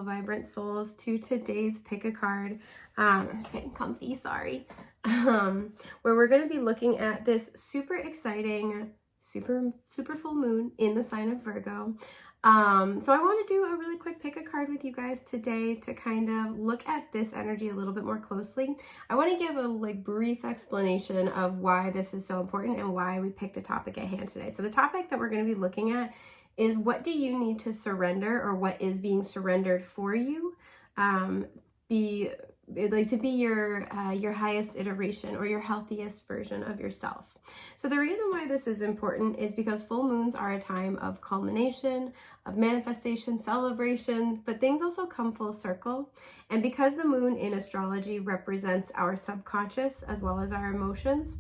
vibrant souls, to today's pick a card. I'm just getting comfy, sorry. Where we're going to be looking at this super exciting, super full moon in the sign of Virgo. So I want to do a really quick pick a card with you guys today to kind of look at this energy a little bit more closely. I want to give a brief explanation of why this is so important and why we picked the topic at hand today. So the topic that we're going to be looking at is, what do you need to surrender, or what is being surrendered for you? To be your highest iteration or your healthiest version of yourself. So the reason why this is important is because full moons are a time of culmination, of manifestation, celebration, but things also come full circle. And because the moon in astrology represents our subconscious as well as our emotions,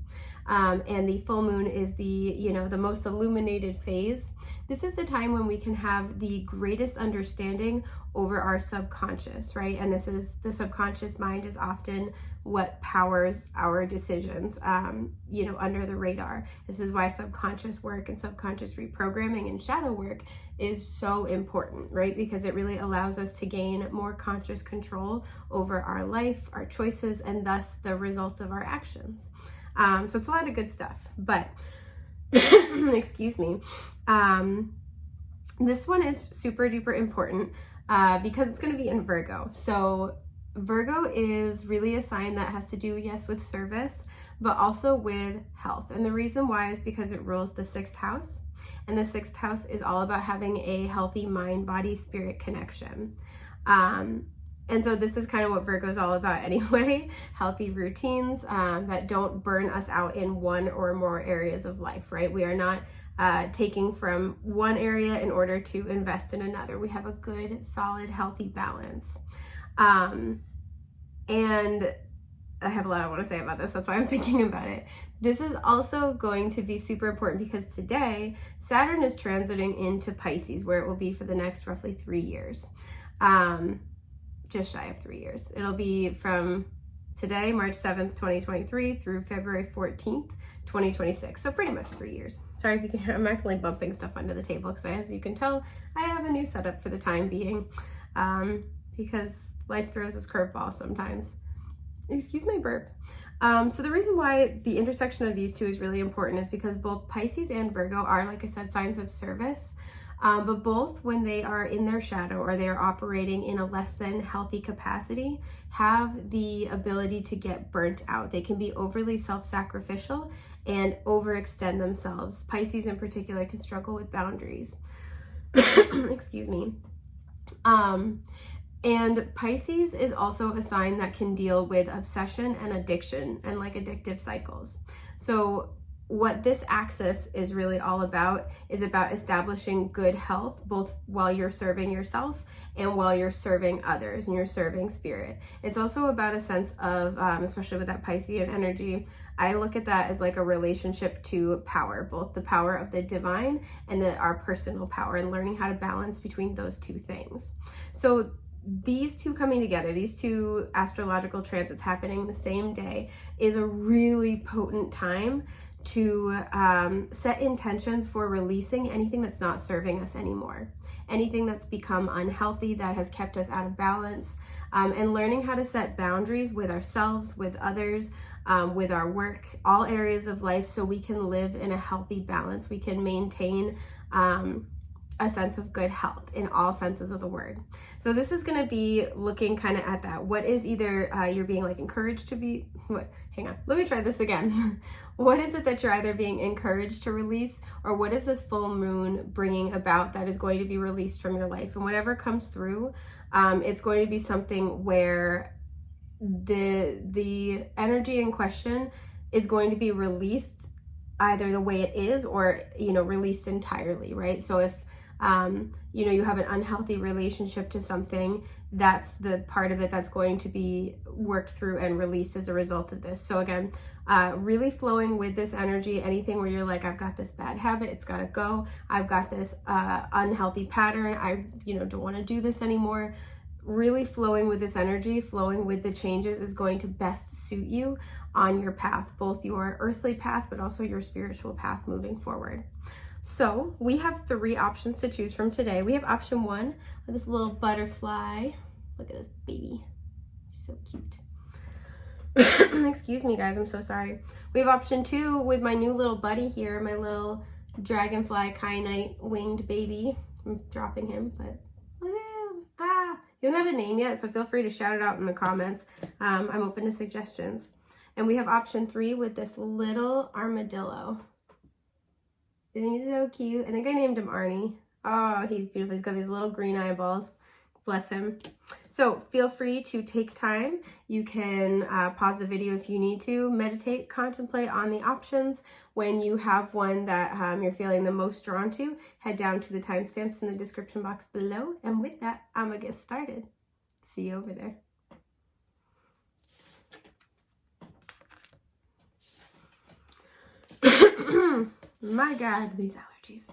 and the full moon is the most illuminated phase, this is the time when we can have the greatest understanding over our subconscious, right? And this is, the subconscious mind is often what powers our decisions, under the radar. This is why subconscious work and subconscious reprogramming and shadow work is so important, right? Because it really allows us to gain more conscious control over our life, our choices, and thus the results of our actions. So it's a lot of good stuff, but excuse me. This one is super duper important because it's going to be in Virgo. So Virgo is really a sign that has to do, yes, with service, but also with health. And the reason why is because it rules the 6th house. And the 6th house is all about having a healthy mind, body, spirit connection. And so this is kind of what Virgo is all about anyway, healthy routines that don't burn us out in one or more areas of life, right? We are not taking from one area in order to invest in another. We have a good, solid, healthy balance. And I have a lot I want to say about this. That's why I'm thinking about it. This is also going to be super important because today Saturn is transiting into Pisces, where it will be for the next roughly 3 years. Just shy of 3 years. It'll be from today, March 7th, 2023 through February 14th, 2026. So pretty much 3 years. Sorry if you can hear, I'm accidentally bumping stuff under the table because, as you can tell, I have a new setup for the time being because life throws us curveballs sometimes. Excuse my burp. So the reason why the intersection of these two is really important is because both Pisces and Virgo are, like I said, signs of service. But both, when they are in their shadow or they are operating in a less than healthy capacity, have the ability to get burnt out. They can be overly self-sacrificial and overextend themselves. Pisces in particular can struggle with boundaries. Excuse me. And Pisces is also a sign that can deal with obsession and addiction and addictive cycles. So what this axis is really all about is about establishing good health, both while you're serving yourself and while you're serving others and you're serving spirit. It's also about a sense of, especially with that Piscean energy, I look at that as a relationship to power, both the power of the divine and our personal power, and learning how to balance between those two things. So these two coming together, these two astrological transits happening the same day, is a really potent time to set intentions for releasing anything that's not serving us anymore, anything that's become unhealthy, that has kept us out of balance, and learning how to set boundaries with ourselves, with others, with our work, all areas of life, so we can live in a healthy balance. We can maintain a sense of good health in all senses of the word. So this is going to be looking kind of at that. What is either you're being encouraged to be, hang on, let me try this again. What is it that you're either being encouraged to release, or what is this full moon bringing about that is going to be released from your life? And whatever comes through, it's going to be something where the energy in question is going to be released either the way it is, or released entirely, right? So if you have an unhealthy relationship to something, that's the part of it that's going to be worked through and released as a result of this. So again, really flowing with this energy, anything where you're I've got this bad habit, it's got to go. I've got this unhealthy pattern. I, don't want to do this anymore. Really flowing with this energy, flowing with the changes is going to best suit you on your path, both your earthly path, but also your spiritual path moving forward. So we have 3 options to choose from today. We have option 1 with this little butterfly. Look at this baby. She's so cute. Excuse me, guys. I'm so sorry. We have option 2 with my new little buddy here, my little dragonfly kyanite winged baby. I'm dropping him, but look at him. Ah, he doesn't have a name yet, so feel free to shout it out in the comments. I'm open to suggestions. And we have option 3 with this little armadillo. Isn't he so cute? I think I named him Arnie. Oh, he's beautiful. He's got these little green eyeballs. Bless him. So feel free to take time. You can pause the video if you need to, meditate, contemplate on the options. When you have one that you're feeling the most drawn to, head down to the timestamps in the description box below. And with that, I'm gonna get started. See you over there. My God, these allergies.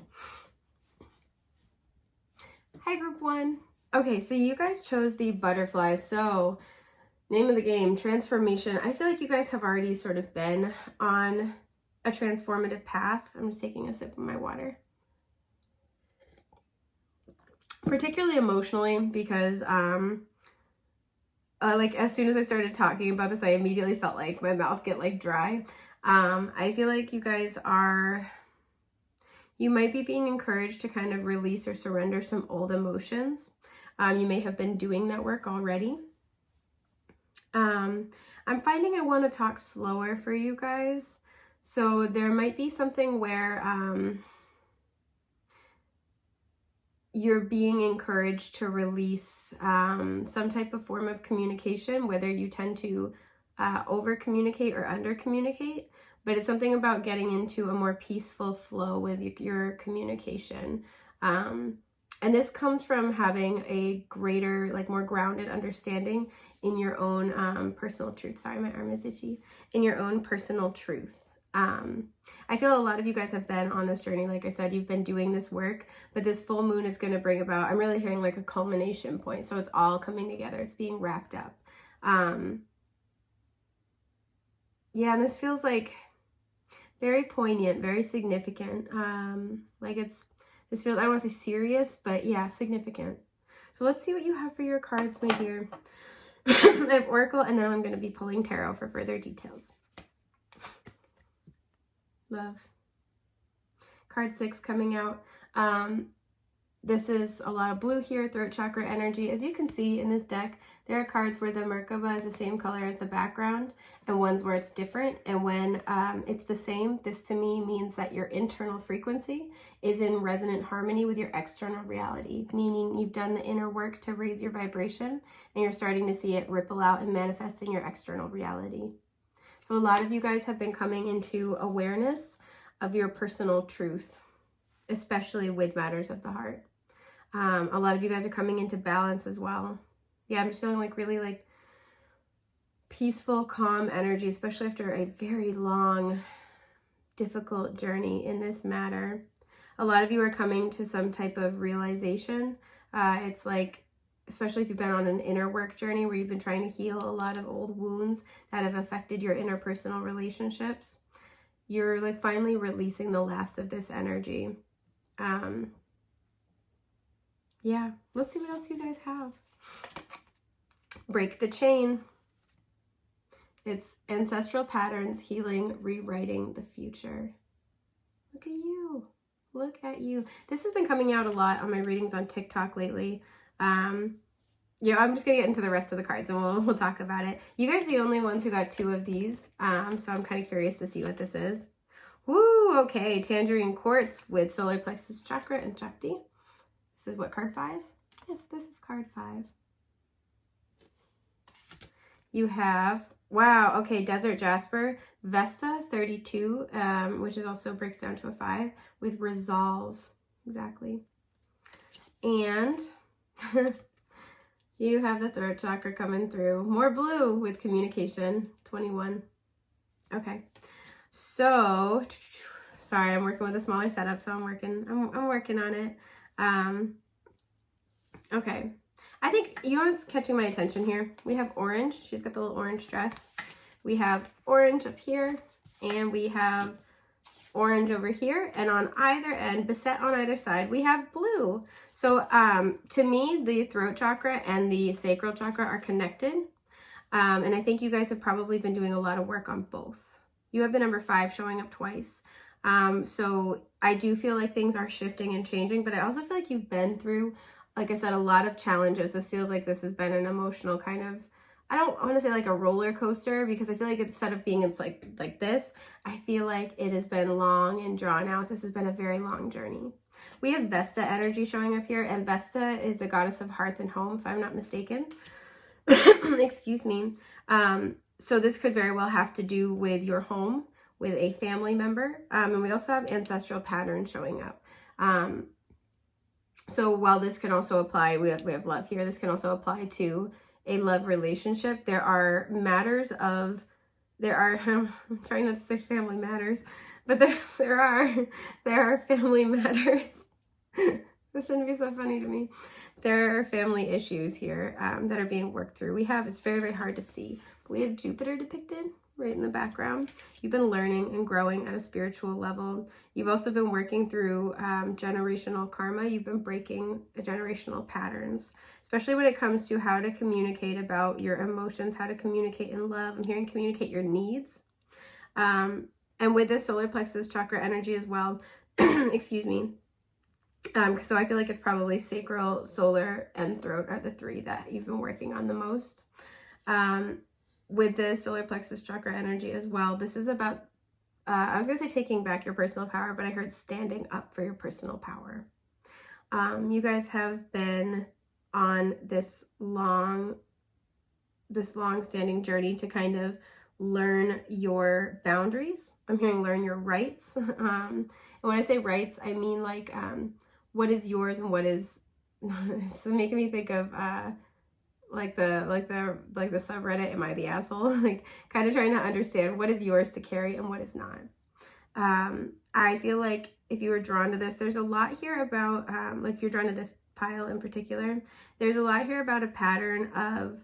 Hi, group 1. Okay, so you guys chose the butterfly. So, name of the game, transformation. I feel like you guys have already sort of been on a transformative path. I'm just taking a sip of my water. Particularly emotionally, because like as soon as I started talking about this, I immediately felt like my mouth get like dry. I feel like you guys you might be being encouraged to kind of release or surrender some old emotions. You may have been doing that work already. I'm finding I want to talk slower for you guys. So there might be something where you're being encouraged to release some type of form of communication, whether you tend to over communicate or under communicate, but it's something about getting into a more peaceful flow with your communication. And this comes from having a greater, like more grounded understanding in your own personal truth. Sorry, my arm is itchy. In your own personal truth. I feel a lot of you guys have been on this journey. Like I said, you've been doing this work, but this full moon is going to bring about, I'm really hearing like a culmination point. So it's all coming together. It's being wrapped up. Yeah, and this feels like very poignant, very significant. Like this feels, I don't want to say serious, but yeah, significant. So let's see what you have for your cards, my dear. I have Oracle, and then I'm going to be pulling Tarot for further details. Love. Card 6 coming out. This is a lot of blue here, throat chakra energy. As you can see in this deck, there are cards where the Merkaba is the same color as the background and ones where it's different. And when it's the same, this to me means that your internal frequency is in resonant harmony with your external reality, meaning you've done the inner work to raise your vibration and you're starting to see it ripple out and manifest in your external reality. So a lot of you guys have been coming into awareness of your personal truth, especially with matters of the heart. A lot of you guys are coming into balance as well. Yeah, I'm just feeling like really like peaceful, calm energy, especially after a very long, difficult journey in this matter. A lot of you are coming to some type of realization. It's like, especially if you've been on an inner work journey where you've been trying to heal a lot of old wounds that have affected your interpersonal relationships, you're like finally releasing the last of this energy. Yeah, let's see what else you guys have. Break the chain. It's ancestral patterns, healing, rewriting the future. Look at you. Look at you. This has been coming out a lot on my readings on TikTok lately. Yeah, I'm just gonna get into the rest of the cards and we'll talk about it. You guys are the only ones who got 2 of these, so I'm kind of curious to see what this is. Woo, okay, Tangerine Quartz with Solar Plexus Chakra and Shakti. This is what, card 5? Yes, this is card 5. You have, wow, okay, Desert Jasper, Vesta 32, which is also breaks down to a 5, with Resolve, exactly. And you have the throat chakra coming through. More blue with Communication, 21. Okay, so, sorry, I'm working with a smaller setup, so I'm working on it. Okay, I think, you know what's catching my attention here? We have orange. She's got the little orange dress. We have orange up here, and we have orange over here, and on either end, beset on either side, we have blue. So to me, the throat chakra and the sacral chakra are connected. And I think you guys have probably been doing a lot of work on both. You have the number 5 showing up twice. So I do feel like things are shifting and changing, but I also feel like you've been through, like I said, a lot of challenges. This feels like this has been an emotional kind of, I don't want to say like a roller coaster, because I feel like instead of being it's like this, I feel like it has been long and drawn out. This has been a very long journey. We have Vesta energy showing up here, and Vesta is the goddess of hearth and home, if I'm not mistaken. Excuse me. So this could very well have to do with your home, with a family member. And we also have ancestral patterns showing up. So while this can also apply, we have love here, this can also apply to a love relationship. There are matters of, I'm trying not to say family matters, but there are family matters. This shouldn't be so funny to me. There are family issues here that are being worked through. It's very, very hard to see. We have Jupiter depicted right in the background. You've been learning and growing at a spiritual level. You've also been working through generational karma. You've been breaking generational patterns, especially when it comes to how to communicate about your emotions, how to communicate in love. I'm hearing communicate your needs. And with this solar plexus chakra energy as well, excuse me. So I feel like it's probably sacral, solar, and throat are the 3 that you've been working on the most. With the solar plexus chakra energy as well, this is about, I was going to say taking back your personal power, but I heard standing up for your personal power. You guys have been on this long-standing journey to kind of learn your boundaries. I'm hearing learn your rights. And when I say rights, I mean like what is yours and what is it's making me think of like the subreddit Am I the Asshole? Like kind of trying to understand what is yours to carry and what is not. I feel like if you were drawn to this, there's a lot here about like if you're drawn to this pile in particular, there's a lot here about a pattern of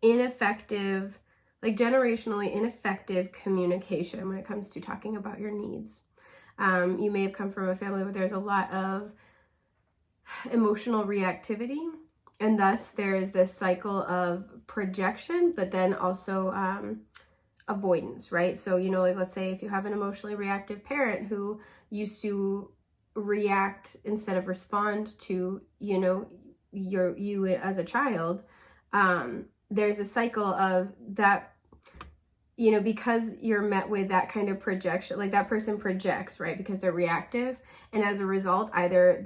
ineffective, like generationally ineffective communication when it comes to talking about your needs. You may have come from a family where there's a lot of emotional reactivity, and thus there's this cycle of projection, but then also avoidance, right? So, you know, like let's say if you have an emotionally reactive parent who used to react instead of respond to, you know, you as a child, there's a cycle of that. You know, because you're met with that kind of projection, like that person projects, right? Because they're reactive. And as a result, either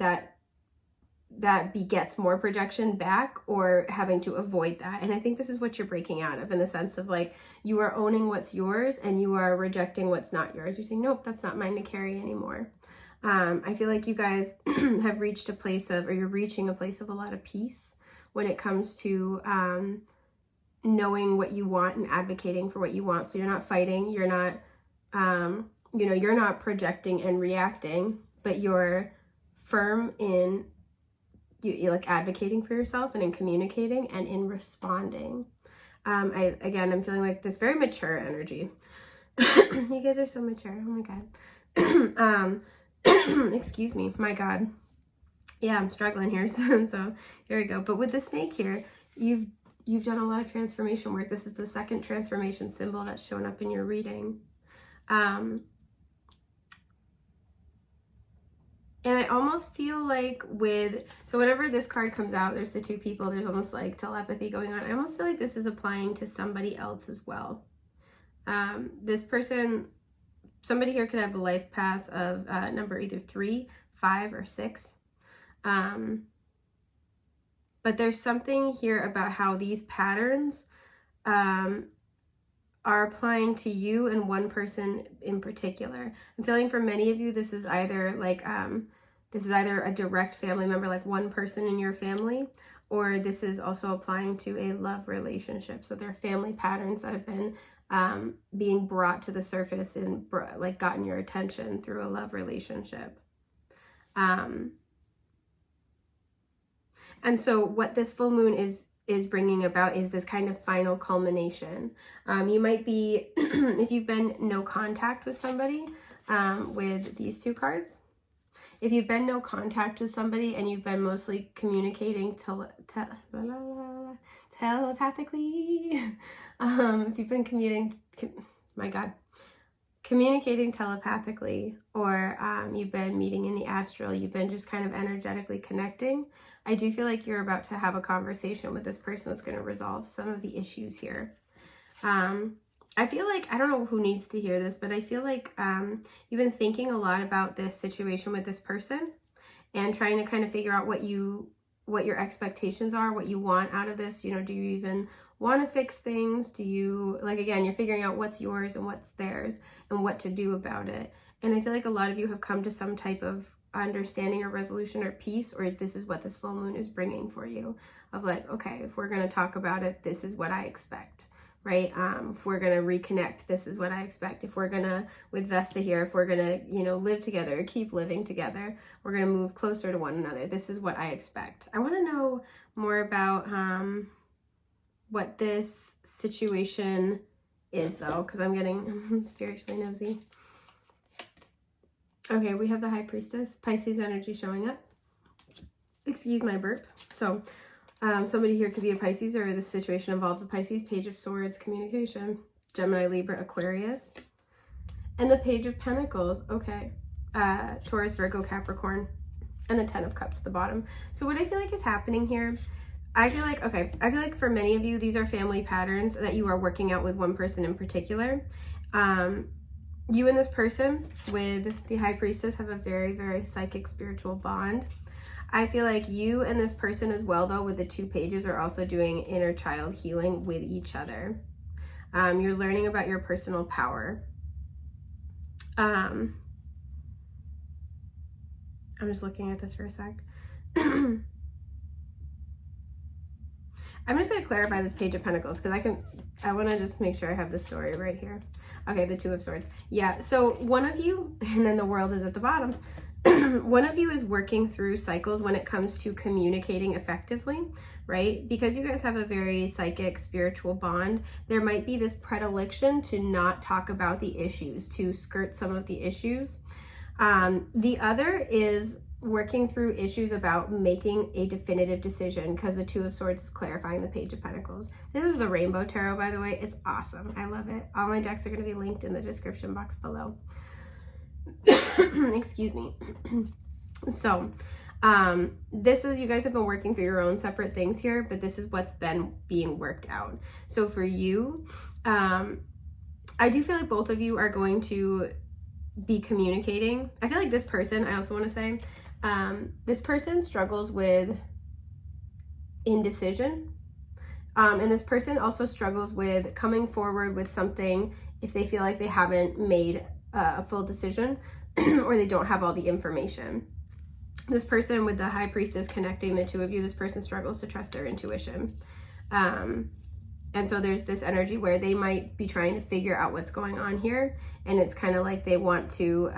that begets more projection back or having to avoid that. And I think this is what you're breaking out of, in the sense of like, you are owning what's yours and you are rejecting what's not yours. You're saying, nope, that's not mine to carry anymore. I feel like you guys have reached a place of, or you're reaching a place of a lot of peace when it comes to, knowing what you want and advocating for what you want. So you're not fighting, you're not, you know, you're not projecting and reacting, but you're firm in, you like advocating for yourself and in communicating and in responding. I'm feeling like this very mature energy. You guys are so mature. Oh my God. Excuse me. My God. Yeah, I'm struggling here. So here we go. But with the snake here, you've done a lot of transformation work. This is the second transformation symbol that's shown up in your reading. And I almost feel like so whenever this card comes out, there's the 2 people, there's almost like telepathy going on. I almost feel like this is applying to somebody else as well. This person, somebody here could have the life path of number either 3, 5, or 6. But there's something here about how these patterns are applying to you and one person in particular. I'm feeling for many of you, this is either like, this is either a direct family member, like one person in your family, or this is also applying to a love relationship. So there are family patterns that have been being brought to the surface and like gotten your attention through a love relationship. And so what this full moon is is bringing about is this kind of final culmination. You might be, if you've been no contact with somebody, with these two cards, if you've been no contact with somebody and you've been mostly communicating telepathically, if you've been communicating telepathically, or you've been meeting in the astral, you've been just kind of energetically connecting, I do feel like you're about to have a conversation with this person that's going to resolve some of the issues here. I feel like, I don't know who needs to hear this, but I feel like you've been thinking a lot about this situation with this person and trying to kind of figure out what your expectations are, what you want out of this. You know, do you even want to fix things? Do you, like, again, you're figuring out what's yours and what's theirs and what to do about it. And I feel like a lot of you have come to some type of understanding or resolution or peace, or this is what this full moon is bringing for you, of like, okay, if we're going to talk about it, this is what I expect, right? If we're going to reconnect, this is what I expect. If we're going to, with Vesta here, if we're going to, you know, live together, keep living together, we're going to move closer to one another, this is what I expect. I want to know more about what this situation is, though, because I'm getting spiritually nosy. Okay, we have the High Priestess, Pisces energy showing up. Excuse my burp. So somebody here could be a Pisces, or this situation involves a Pisces. Page of Swords, communication. Gemini, Libra, Aquarius. And the Page of Pentacles. Okay. Taurus, Virgo, Capricorn. And the Ten of Cups at the bottom. So what I feel like is happening here, I feel like for many of you, these are family patterns that you are working out with one person in particular. You and this person with the High Priestess have a very, very psychic spiritual bond. I feel like you and this person as well, though, with the two pages, are also doing inner child healing with each other. You're learning about your personal power. I'm just looking at this for a sec. I'm just going to clarify this Page of Pentacles because I want to just make sure I have the story right here. Okay, the Two of Swords. Yeah, so one of you, and then the World is at the bottom, one of you is working through cycles when it comes to communicating effectively, right? Because you guys have a very psychic, spiritual bond, there might be this predilection to not talk about the issues, to skirt some of the issues. The other is working through issues about making a definitive decision, because the Two of Swords is clarifying the Page of Pentacles. This is the Rainbow Tarot, by the way. It's awesome. I love it. All my decks are going to be linked in the description box below. Excuse me. So this is, you guys have been working through your own separate things here, but this is what's been being worked out. So for you, I do feel like both of you are going to be communicating. I feel like this person, I also want to say, this person struggles with indecision. And this person also struggles with coming forward with something if they feel like they haven't made a full decision or they don't have all the information. This person with the High Priestess connecting the two of you, this person struggles to trust their intuition. And so there's this energy where they might be trying to figure out what's going on here. And it's kind of like they want to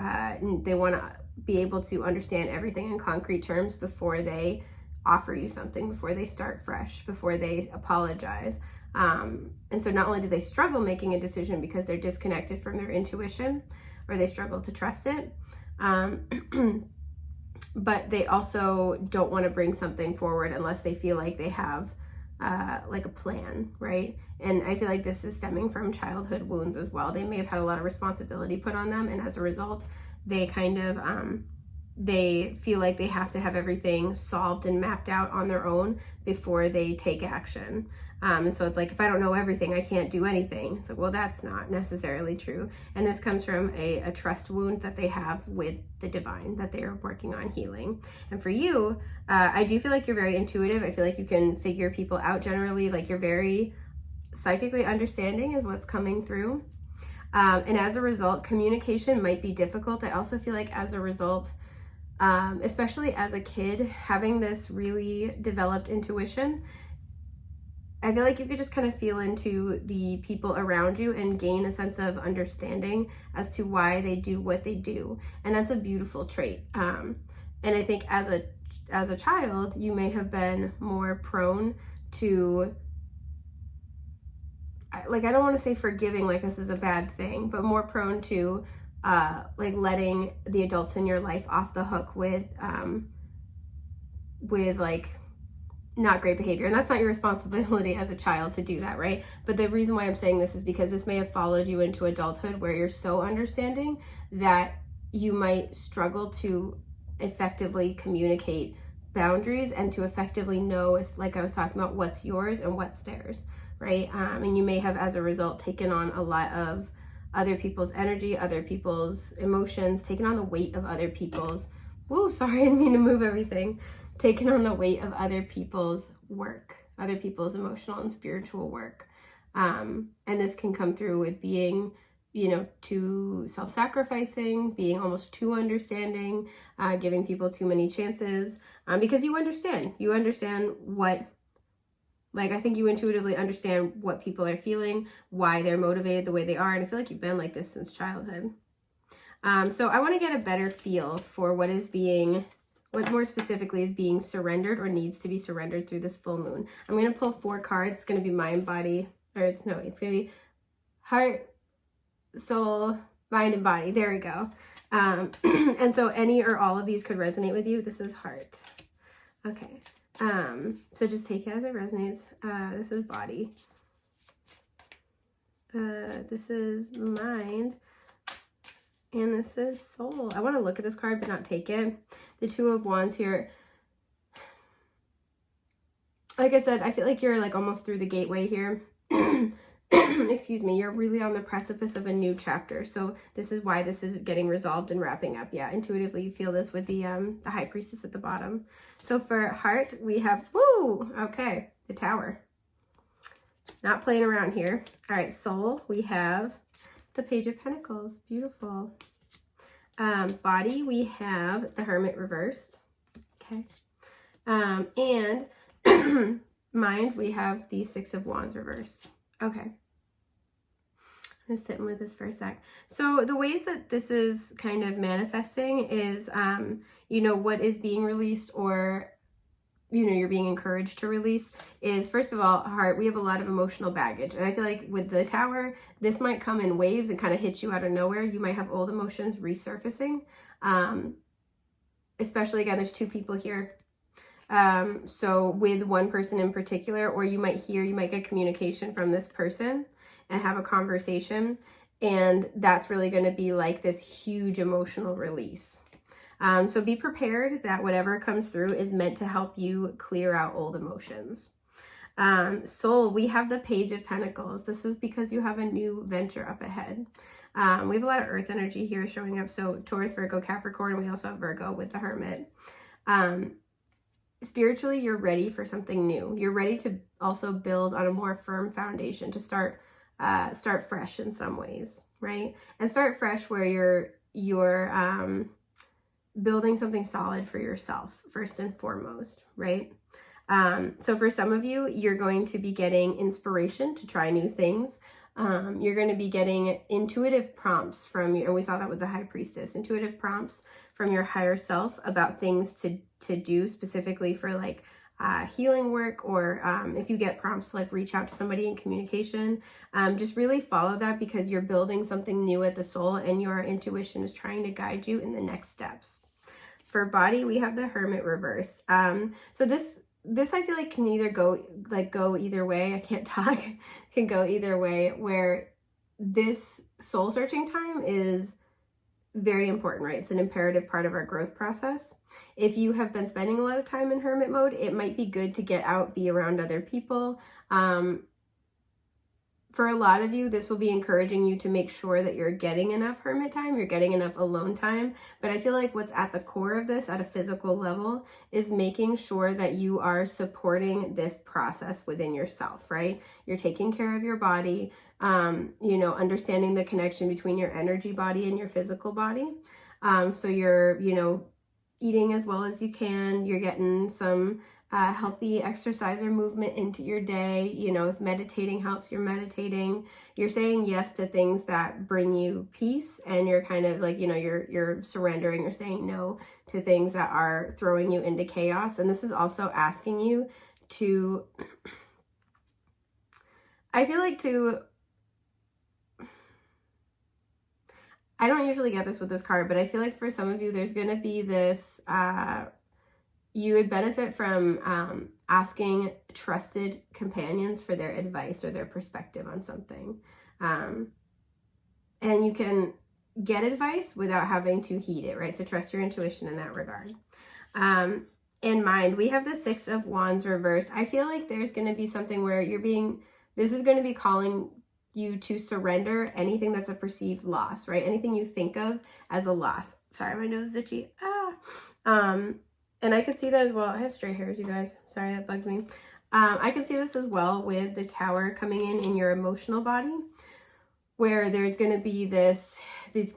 be able to understand everything in concrete terms before they offer you something, before they start fresh, before they apologize. And so not only do they struggle making a decision because they're disconnected from their intuition, or they struggle to trust it, but they also don't want to bring something forward unless they feel like they have like a plan, right? And I feel like this is stemming from childhood wounds as well. They may have had a lot of responsibility put on them, and as a result, they kind of they feel like they have to have everything solved and mapped out on their own before they take action. And so it's like, if I don't know everything, I can't do anything. It's like, well, that's not necessarily true. And this comes from a trust wound that they have with the divine that they are working on healing. And for you, I do feel like you're very intuitive. I feel like you can figure people out generally. Like, you're very psychically understanding is what's coming through. And as a result, communication might be difficult. I also feel like as a result, especially as a kid, having this really developed intuition, I feel like you could just kind of feel into the people around you and gain a sense of understanding as to why they do what they do. And that's a beautiful trait. And I think as a child, you may have been more prone to, like, I don't want to say forgiving, like this is a bad thing, but more prone to like letting the adults in your life off the hook with like not great behavior. And that's not your responsibility as a child to do that, right? But the reason why I'm saying this is because this may have followed you into adulthood, where you're so understanding that you might struggle to effectively communicate boundaries and to effectively know, like I was talking about, what's yours and what's theirs, right? And you may have, as a result, taken on a lot of other people's energy, other people's emotions, taken on the weight of other people's, whoa, sorry, I didn't mean to move everything, taken on the weight of other people's work, other people's emotional and spiritual work. And this can come through with being, you know, too self-sacrificing, being almost too understanding, giving people too many chances, because you understand what, like, I think you intuitively understand what people are feeling, why they're motivated the way they are. And I feel like you've been like this since childhood. So I want to get a better feel for what more specifically is being surrendered or needs to be surrendered through this full moon. I'm going to pull 4 cards. It's going to be mind, body, it's going to be heart, soul, mind, and body. There we go. And so any or all of these could resonate with you. This is heart. Okay. So just take it as it resonates. This is body. This is mind. And this is soul. I want to look at this card but not take it. The 2 of Wands here. Like I said, I feel like you're like almost through the gateway here. Excuse me. You're really on the precipice of a new chapter. So this is why this is getting resolved and wrapping up. Yeah, intuitively you feel this with the High Priestess at the bottom. So for heart, we have, woo, okay, the Tower. Not playing around here. All right, soul, we have the Page of Pentacles. Beautiful. Body, we have the Hermit reversed. Okay. And mind, we have the 6 of Wands reversed. Okay. I'm just sitting with this for a sec. So the ways that this is kind of manifesting is, you know, what is being released or, you know, you're being encouraged to release is, first of all, heart, we have a lot of emotional baggage. And I feel like with the Tower, this might come in waves and kind of hit you out of nowhere. You might have old emotions resurfacing. Especially, again, there's 2 people here. So with one person in particular, or you might get communication from this person and have a conversation. And that's really going to be like this huge emotional release. So be prepared that whatever comes through is meant to help you clear out old emotions. Soul, we have the Page of Pentacles. This is because you have a new venture up ahead. We have a lot of earth energy here showing up. So Taurus, Virgo, Capricorn. We also have Virgo with the Hermit. Spiritually, you're ready for something new. You're ready to also build on a more firm foundation, to start fresh in some ways, right? And start fresh where you're building something solid for yourself first and foremost, right? So for some of you, you're going to be getting inspiration to try new things. You're going to be getting intuitive prompts from you, and we saw that with the High Priestess, intuitive prompts from your higher self about things to do specifically for like healing work, or if you get prompts to like reach out to somebody in communication, just really follow that, because you're building something new at the soul and your intuition is trying to guide you in the next steps. For body, we have the Hermit reverse. So this I feel like can either go either way. I can't talk. Can go either way, where this soul searching time is very important, right? It's an imperative part of our growth process. If you have been spending a lot of time in hermit mode, it might be good to get out, be around other people. For a lot of you, this will be encouraging you to make sure that you're getting enough hermit time, you're getting enough alone time. But I feel like what's at the core of this at a physical level is making sure that you are supporting this process within yourself, right? You're taking care of your body, understanding the connection between your energy body and your physical body. So you're, eating as well as you can, you're getting some healthy exercise or movement into your day. If meditating helps, you're meditating. You're saying yes to things that bring you peace, and you're kind of like, you're surrendering. You're saying no to things that are throwing you into chaos. And this is also asking you to, I feel like I don't usually get this with this card, but I feel like for some of you, there's going to be this, you would benefit from asking trusted companions for their advice or their perspective on something. And you can get advice without having to heed it, right? So trust your intuition in that regard. In mind, we have the Six of Wands reversed. I feel like there's going to be something where this is going to be calling you to surrender anything that's a perceived loss, right? Anything you think of as a loss. Sorry, my nose is itchy. And I could see that as well. I have straight hairs, you guys. Sorry, that bugs me. I can see this as well with the Tower coming in your emotional body, where there's going to be these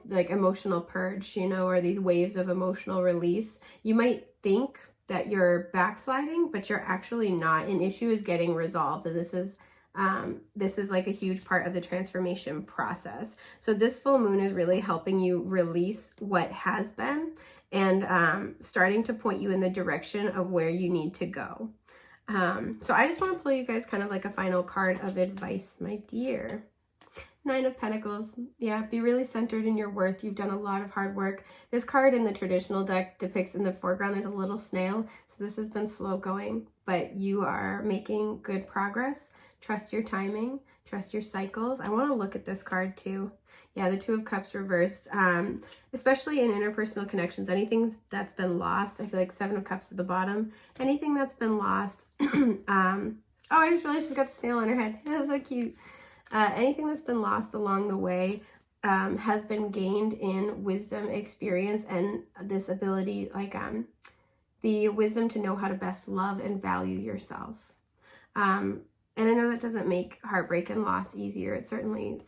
like emotional purge, you know, or these waves of emotional release. You might think that you're backsliding, but you're actually not. An issue is getting resolved, and this is like a huge part of the transformation process. So this full moon is really helping you release what has been and starting to point you in the direction of where you need to go. So I just want to pull you guys kind of like a final card of advice, my dear. Nine of Pentacles. Yeah, be really centered in your worth. You've done a lot of hard work. This card in the traditional deck depicts in the foreground, there's a little snail. So this has been slow going, but you are making good progress. Trust your timing. Trust your cycles. I want to look at this card too. Yeah, the Two of Cups reversed, especially in interpersonal connections. Anything that's been lost, I feel like Seven of Cups at the bottom. Anything that's been lost. Oh, I just realized she's got the snail on her head. That's so cute. Anything that's been lost along the way has been gained in wisdom, experience, and this ability, like the wisdom to know how to best love and value yourself. And I know that doesn't make heartbreak and loss easier. It certainly,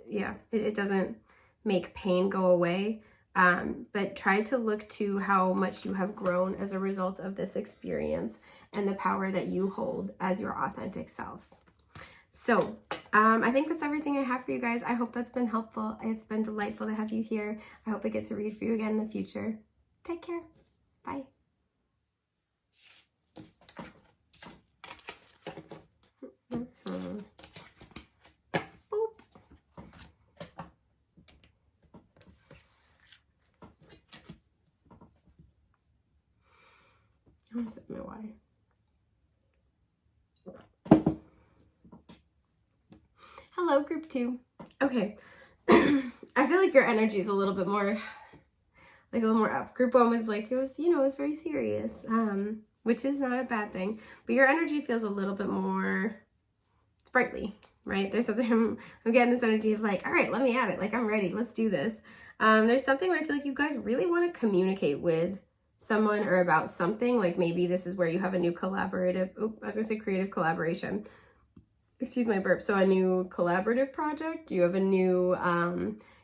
it doesn't make pain go away. But try to look to how much you have grown as a result of this experience and the power that you hold as your authentic self. So I think that's everything I have for you guys. I hope that's been helpful. It's been delightful to have you here. I hope I get to read for you again in the future. Take care. Bye. I want to sip my water. Hello, group 2. Okay. I feel like your energy is a little bit more, like a little more up. Group 1 was like, it was very serious, which is not a bad thing. But your energy feels a little bit more sprightly, right? There's something, I'm getting this energy of like, all right, let me at it. Like, I'm ready. Let's do this. There's something where I feel like you guys really want to communicate with someone or about something. Like maybe this is where you have a new creative collaboration. Excuse my burp. So a new collaborative project. You have a new,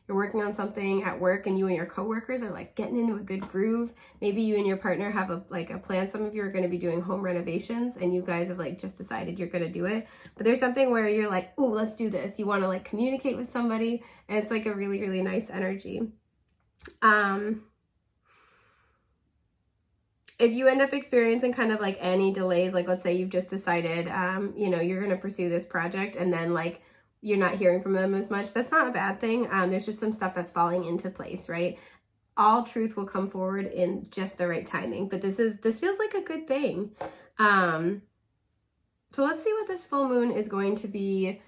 you're working on something at work and you and your coworkers are like getting into a good groove. Maybe you and your partner have a plan. Some of you are going to be doing home renovations and you guys have like just decided you're going to do it. But there's something where you're like, oh, let's do this. You want to like communicate with somebody and it's like a really, really nice energy. If you end up experiencing kind of like any delays, like let's say you've just decided, you're going to pursue this project and then like you're not hearing from them as much, that's not a bad thing. There's just some stuff that's falling into place, right? All truth will come forward in just the right timing, but this feels like a good thing. So let's see what this full moon is going to be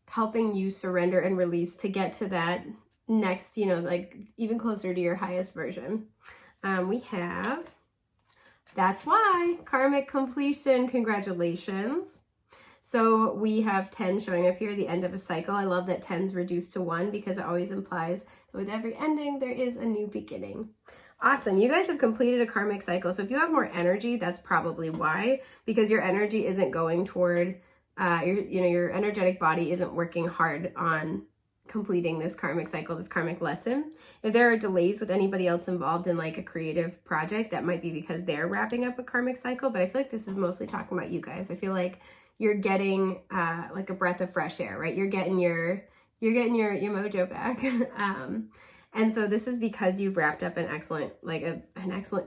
helping you surrender and release to get to that next, like even closer to your highest version. We have... That's why, karmic completion, congratulations. So we have 10 showing up here, the end of a cycle. I love that 10's reduced to 1 because it always implies that with every ending, there is a new beginning. Awesome, you guys have completed a karmic cycle. So if you have more energy, that's probably why, because your energy isn't going toward, your energetic body isn't working hard on completing this karmic cycle, this karmic lesson. If there are delays with anybody else involved in like a creative project, that might be because they're wrapping up a karmic cycle, but I feel like this is mostly talking about you guys. I feel like you're getting like a breath of fresh air, right? You're getting your mojo back. And so this is because you've wrapped up an excellent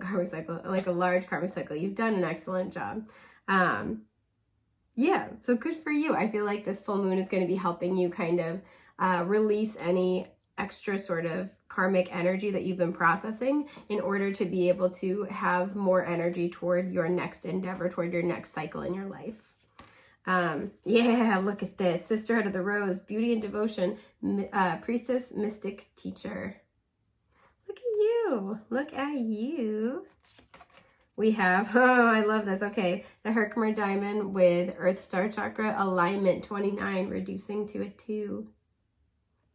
karmic cycle, like a large karmic cycle. You've done an excellent job. Yeah, so good for you. I feel like this full moon is going to be helping you kind of release any extra sort of karmic energy that you've been processing in order to be able to have more energy toward your next endeavor, toward your next cycle in your life. Yeah, look at this. Sisterhood of the Rose, beauty and devotion, priestess, mystic, teacher. Look at you. Look at you. We have, oh, I love this. Okay, the Herkimer diamond with Earth Star Chakra, alignment 29, reducing to a 2.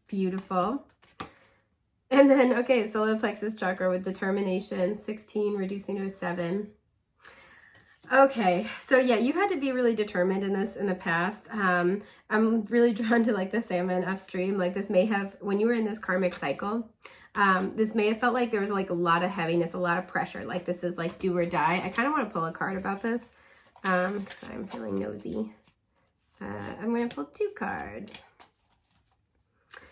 Beautiful. And then, okay, solar plexus chakra with determination, 16, reducing to a 7. Okay, so yeah, you had to be really determined in this in the past. I'm really drawn to like the salmon upstream. Like this may have, when you were in this karmic cycle, this may have felt like there was like a lot of heaviness, a lot of pressure. Like this is like do or die. I kind of want to pull a card about this because I'm feeling nosy. I'm going to pull 2 cards.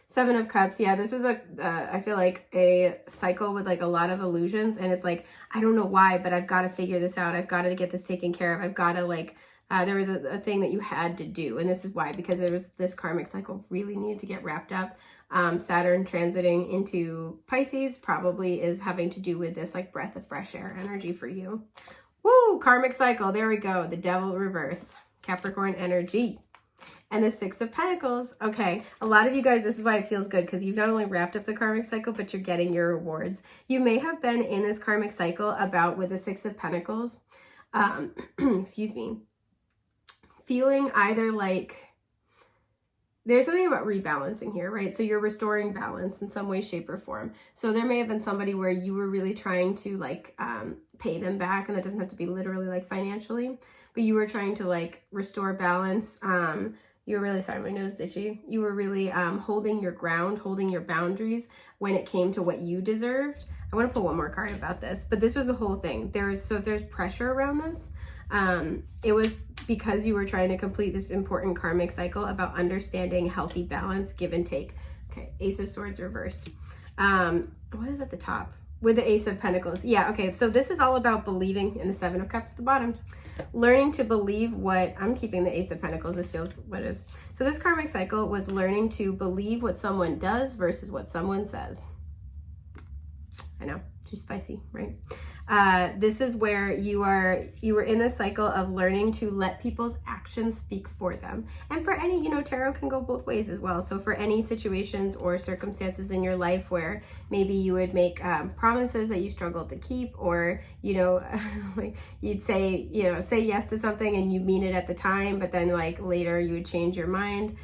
7 of Cups. Yeah, this was I feel like a cycle with like a lot of illusions, and it's like, I don't know why, but I've got to figure this out. I've got to get this taken care of. I've got to like, there was a thing that you had to do, and this is why, because there was this karmic cycle really needed to get wrapped up. Saturn transiting into Pisces probably is having to do with this like breath of fresh air energy for you. Woo, karmic cycle. There we go. The Devil reverse, Capricorn energy. And the 6 of Pentacles. Okay, a lot of you guys, this is why it feels good, because you've not only wrapped up the karmic cycle, but you're getting your rewards. You may have been in this karmic cycle about with the 6 of Pentacles, excuse me, feeling either like, there's something about rebalancing here, right? So you're restoring balance in some way, shape, or form. So there may have been somebody where you were really trying to like pay them back, and that doesn't have to be literally like financially, but you were trying to like restore balance. You were really, sorry, my nose is itchy. You were really holding your ground, holding your boundaries when it came to what you deserved. I want to pull one more card about this, but this was the whole thing. So if there's pressure around this, it was because you were trying to complete this important karmic cycle about understanding healthy balance, give and take. Okay, Ace of Swords reversed. What is at the top? With the Ace of Pentacles. Yeah, okay, so this is all about believing in the 7 of Cups at the bottom. Learning to believe what, I'm keeping the Ace of Pentacles, this feels what it is. So this karmic cycle was learning to believe what someone does versus what someone says. I know, too spicy, right? This is where you were in this cycle of learning to let people's actions speak for them. And for any, tarot can go both ways as well. So for any situations or circumstances in your life where maybe you would make promises that you struggled to keep, or, like you'd say yes to something and you mean it at the time, but then like later you would change your mind.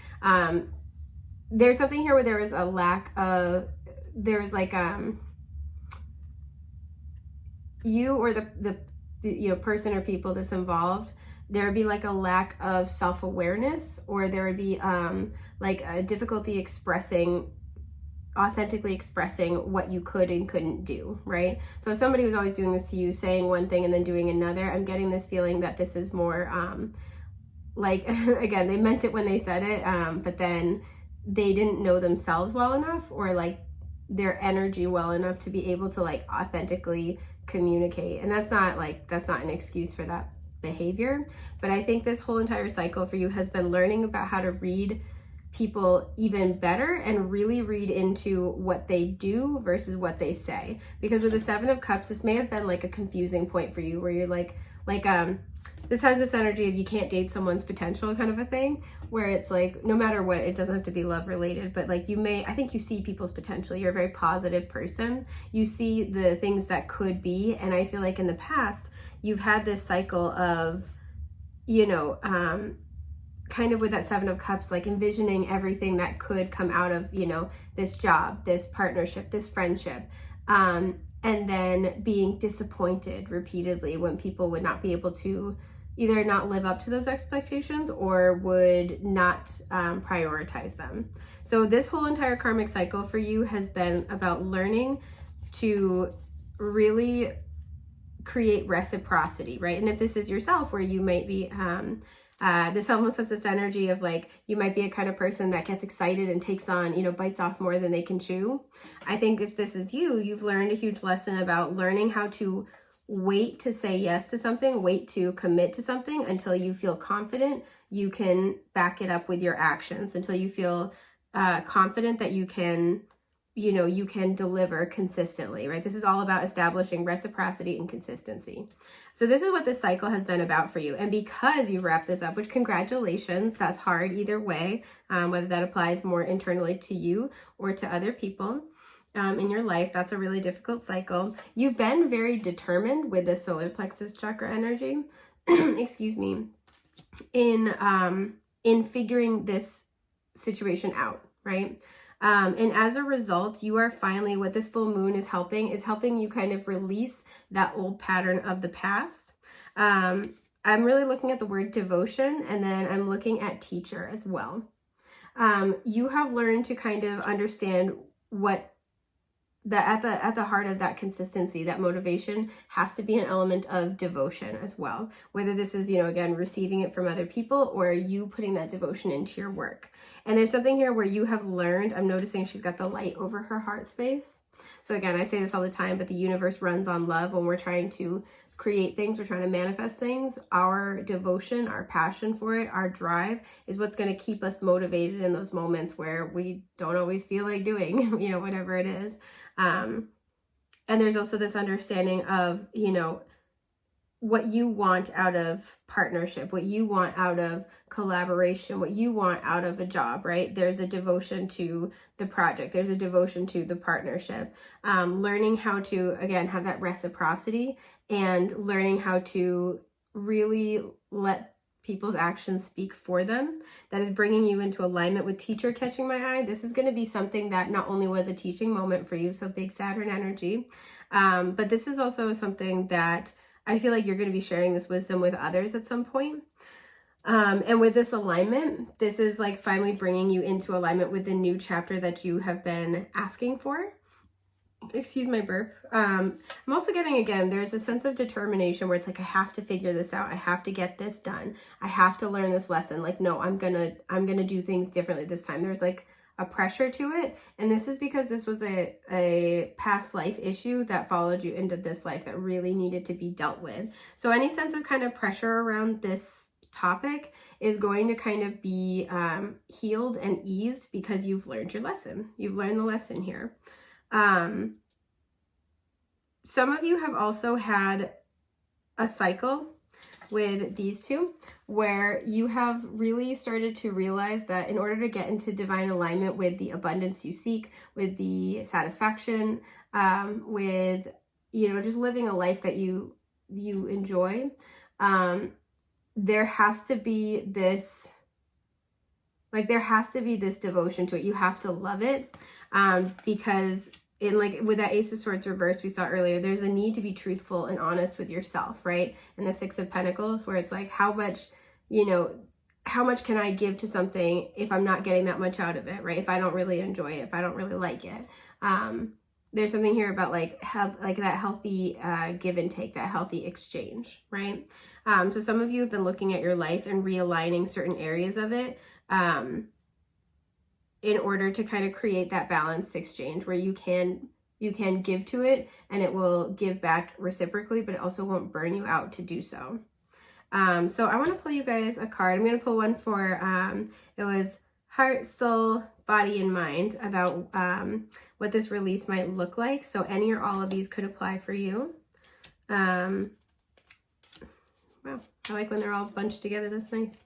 There's something here where there was a lack of, there was like, you or the person or people that's involved, there would be like a lack of self-awareness, or there would be like a difficulty authentically expressing what you could and couldn't do, right? So if somebody was always doing this to you, saying one thing and then doing another, I'm getting this feeling that this is more like, again, they meant it when they said it, but then they didn't know themselves well enough, or like their energy well enough to be able to like authentically communicate. And that's not an excuse for that behavior, but I think this whole entire cycle for you has been learning about how to read people even better and really read into what they do versus what they say. Because with the 7 of Cups, this may have been like a confusing point for you where you're like this has this energy of you can't date someone's potential kind of a thing, where it's like, no matter what, it doesn't have to be love related, but like I think you see people's potential. You're a very positive person. You see the things that could be. And I feel like in the past, you've had this cycle of, kind of with that 7 of Cups, like envisioning everything that could come out of, this job, this partnership, this friendship. And then being disappointed repeatedly when people would not be able to either not live up to those expectations or would not prioritize them. So this whole entire karmic cycle for you has been about learning to really create reciprocity, right? And if this is yourself, where you might be, this almost has this energy of like, you might be a kind of person that gets excited and takes on, bites off more than they can chew. I think if this is you, you've learned a huge lesson about learning how to wait to say yes to something, wait to commit to something until you feel confident you can back it up with your actions, until you feel confident that you can, you can deliver consistently, right? This is all about establishing reciprocity and consistency. So this is what this cycle has been about for you. And because you wrapped this up, which congratulations, that's hard either way, whether that applies more internally to you or to other people in your life, that's a really difficult cycle. You've been very determined with the solar plexus chakra energy, excuse me, in figuring this situation out, right? And as a result, you are finally, what this full moon is helping, it's helping you kind of release that old pattern of the past. I'm really looking at the word devotion, and then I'm looking at teacher as well. You have learned to kind of understand what at the heart of that consistency, that motivation has to be an element of devotion as well. Whether this is, again, receiving it from other people or you putting that devotion into your work. And there's something here where you have learned, I'm noticing she's got the light over her heart space. So again, I say this all the time, but the universe runs on love. When we're trying to create things, we're trying to manifest things, our devotion, our passion for it, our drive is what's going to keep us motivated in those moments where we don't always feel like doing, whatever it is. And there's also this understanding of, what you want out of partnership, what you want out of collaboration, what you want out of a job, right? There's a devotion to the project. There's a devotion to the partnership. Learning how to, again, have that reciprocity and learning how to really let people's actions speak for them. That is bringing you into alignment with teacher catching my eye. This is going to be something that not only was a teaching moment for you, so big Saturn energy, but this is also something that I feel like you're going to be sharing this wisdom with others at some point. And with this alignment, this is like finally bringing you into alignment with the new chapter that you have been asking for. Excuse my burp. I'm also getting, again, there's a sense of determination where it's like, I have to figure this out. I have to get this done. I have to learn this lesson. Like, no, I'm gonna do things differently this time. There's like a pressure to it. And this is because this was a past life issue that followed you into this life that really needed to be dealt with. So any sense of kind of pressure around this topic is going to kind of be healed and eased because you've learned your lesson. You've learned the lesson here. Some of you have also had a cycle with these two where you have really started to realize that in order to get into divine alignment with the abundance you seek, with the satisfaction, with, just living a life that you enjoy, there has to be this devotion to it. You have to love it, because with that Ace of Swords reverse we saw earlier, there's a need to be truthful and honest with yourself, right? And the Six of Pentacles, where it's like, how much can I give to something if I'm not getting that much out of it, right? If I don't really enjoy it, if I don't really like it. There's something here about that healthy give and take, that healthy exchange, right? So some of you have been looking at your life and realigning certain areas of it, in order to kind of create that balanced exchange where you can give to it and it will give back reciprocally, but it also won't burn you out to do so. So I want to pull you guys a card. I'm going to pull one for, it was heart, soul, body, and mind, about what this release might look like. So any or all of these could apply for you. Wow, I like when they're all bunched together. That's nice.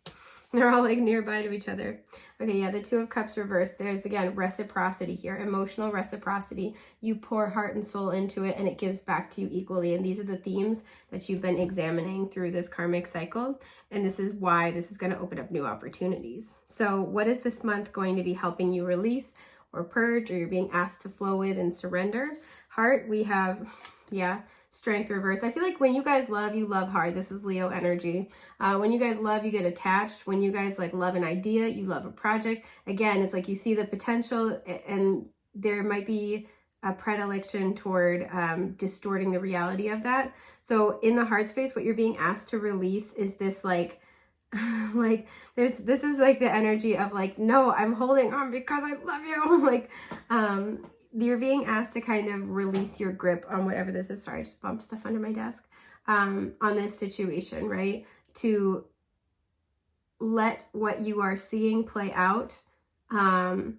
They're all like nearby to each other. Okay, yeah, the Two of Cups reversed. There's, again, reciprocity here, emotional reciprocity. You pour heart and soul into it and it gives back to you equally. And these are the themes that you've been examining through this karmic cycle. And this is why this is going to open up new opportunities. So what is this month going to be helping you release or purge, or you're being asked to flow with and surrender? Heart, we have, strength reversed. I feel like when you guys love, you love hard. This is Leo energy. When you guys love, you get attached. When you guys love an idea, you love a project. Again, it's like you see the potential, and there might be a predilection toward distorting the reality of that. So in the heart space, what you're being asked to release is this this is the energy of no, I'm holding on because I love you. You're being asked to kind of release your grip on whatever this is. Sorry, I just bumped stuff under my desk. on this situation, right? To let what you are seeing play out. Sorry,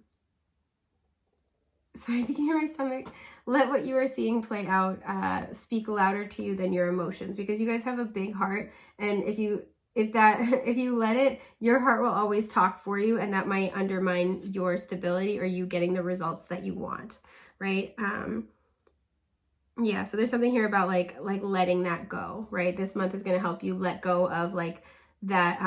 if you can hear my stomach. Let what you are seeing play out speak louder to you than your emotions, because you guys have a big heart, and if you let it, your heart will always talk for you, and that might undermine your stability or you getting the results that you want, right? Yeah, so there's something here about like letting that go, right? This month is going to help you let go of like that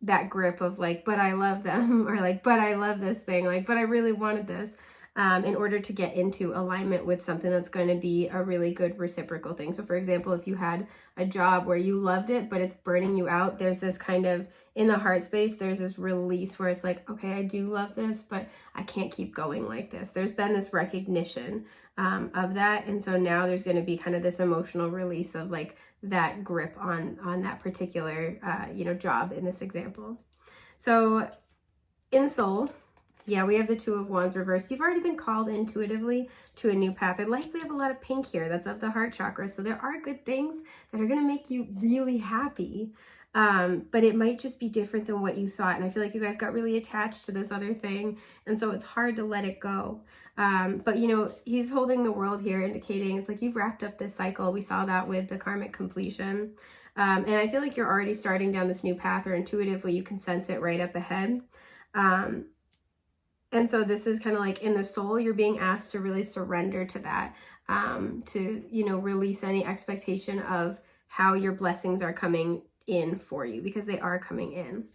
that grip of like, but I love them, or like, but I love this thing, like, but I really wanted this, in order to get into alignment with something that's going to be a really good reciprocal thing. So for example, if you had a job where you loved it, but it's burning you out, there's this kind of, in the heart space, there's this release where it's like, okay, I do love this, but I can't keep going like this. There's been this recognition of that. And so now there's going to be kind of this emotional release of like that grip on that particular, job in this example. So in soul, yeah, we have the Two of Wands reversed. You've already been called intuitively to a new path. And like we have a lot of pink here, that's of the heart chakra. So there are good things that are going to make you really happy. But it might just be different than what you thought. And I feel like you guys got really attached to this other thing. And so it's hard to let it go. But he's holding the world here, indicating it's like you've wrapped up this cycle. We saw that with the karmic completion. And I feel like you're already starting down this new path, or intuitively you can sense it right up ahead. And so this is kind of like in the soul, you're being asked to really surrender to that, to, release any expectation of how your blessings are coming in for you, because they are coming in.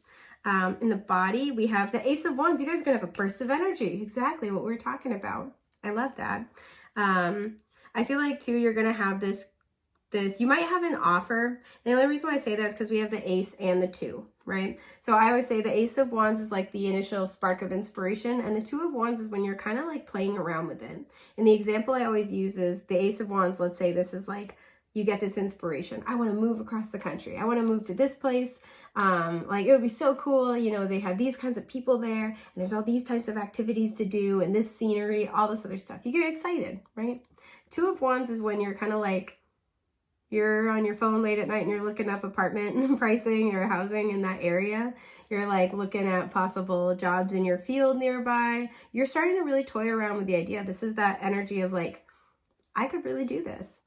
In the body, we have the Ace of Wands. You guys are going to have a burst of energy. Exactly what we were talking about. I love that. I feel like too, you're going to have this, you might have an offer. And the only reason why I say that is because we have the Ace and the Two, right? So I always say the Ace of Wands is like the initial spark of inspiration, and the Two of Wands is when you're kind of like playing around with it. And the example I always use is the Ace of Wands. Let's say this is like, you get this inspiration. I want to move across the country. I want to move to this place. Like it would be so cool. They have these kinds of people there, and there's all these types of activities to do, and this scenery, all this other stuff. You get excited, right? Two of Wands is when you're kind of like, you're on your phone late at night and you're looking up apartment pricing or housing in that area. You're like looking at possible jobs in your field nearby. You're starting to really toy around with the idea. This is that energy of like, I could really do this.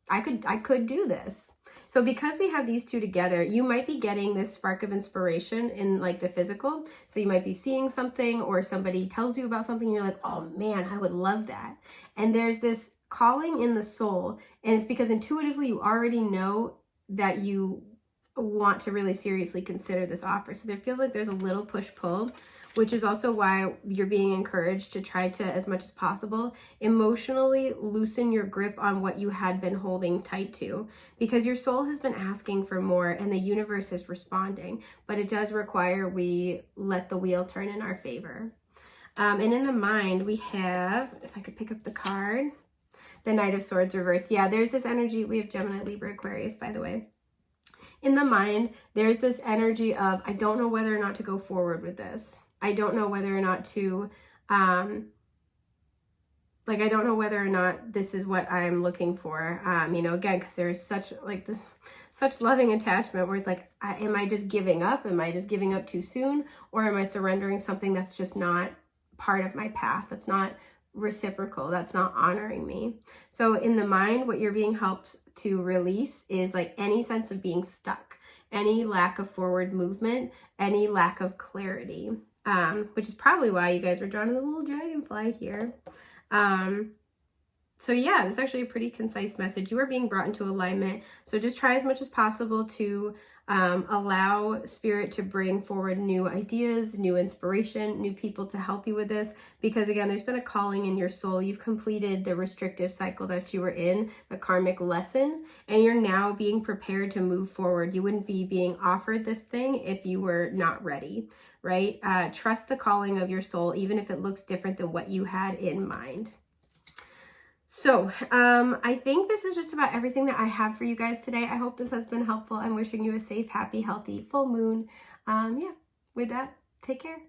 I could do this. So because we have these two together, you might be getting this spark of inspiration in like the physical. So you might be seeing something, or somebody tells you about something and you're like, oh man, I would love that. And there's this calling in the soul, and it's because intuitively you already know that you want to really seriously consider this offer. So there feels like there's a little push-pull, which is also why you're being encouraged to try to, as much as possible, emotionally loosen your grip on what you had been holding tight to, because your soul has been asking for more and the universe is responding, but it does require we let the wheel turn in our favor. And in the mind, we have, if I could pick up the card, the Knight of Swords reversed. Yeah, there's this energy. We have Gemini, Libra, Aquarius, by the way. In the mind, there's this energy of, I don't know whether or not to go forward with this. I don't know whether or not to, I don't know whether or not this is what I'm looking for. Again, because there is such loving attachment where it's like, am I just giving up? Am I just giving up too soon? Or am I surrendering something that's just not part of my path? That's not reciprocal. That's not honoring me. So in the mind, what you're being helped to release is like any sense of being stuck, any lack of forward movement, any lack of clarity, which is probably why you guys were drawn to the little dragonfly here. So yeah, this is actually a pretty concise message. You are being brought into alignment. So just try as much as possible to allow spirit to bring forward new ideas, new inspiration, new people to help you with this. Because again, there's been a calling in your soul. You've completed the restrictive cycle that you were in, the karmic lesson, and you're now being prepared to move forward. You wouldn't be being offered this thing if you were not ready, right? Trust the calling of your soul, even if it looks different than what you had in mind. So I think this is just about everything that I have for you guys today. I hope this has been helpful. I'm wishing you a safe, happy, healthy full moon. With that, take care.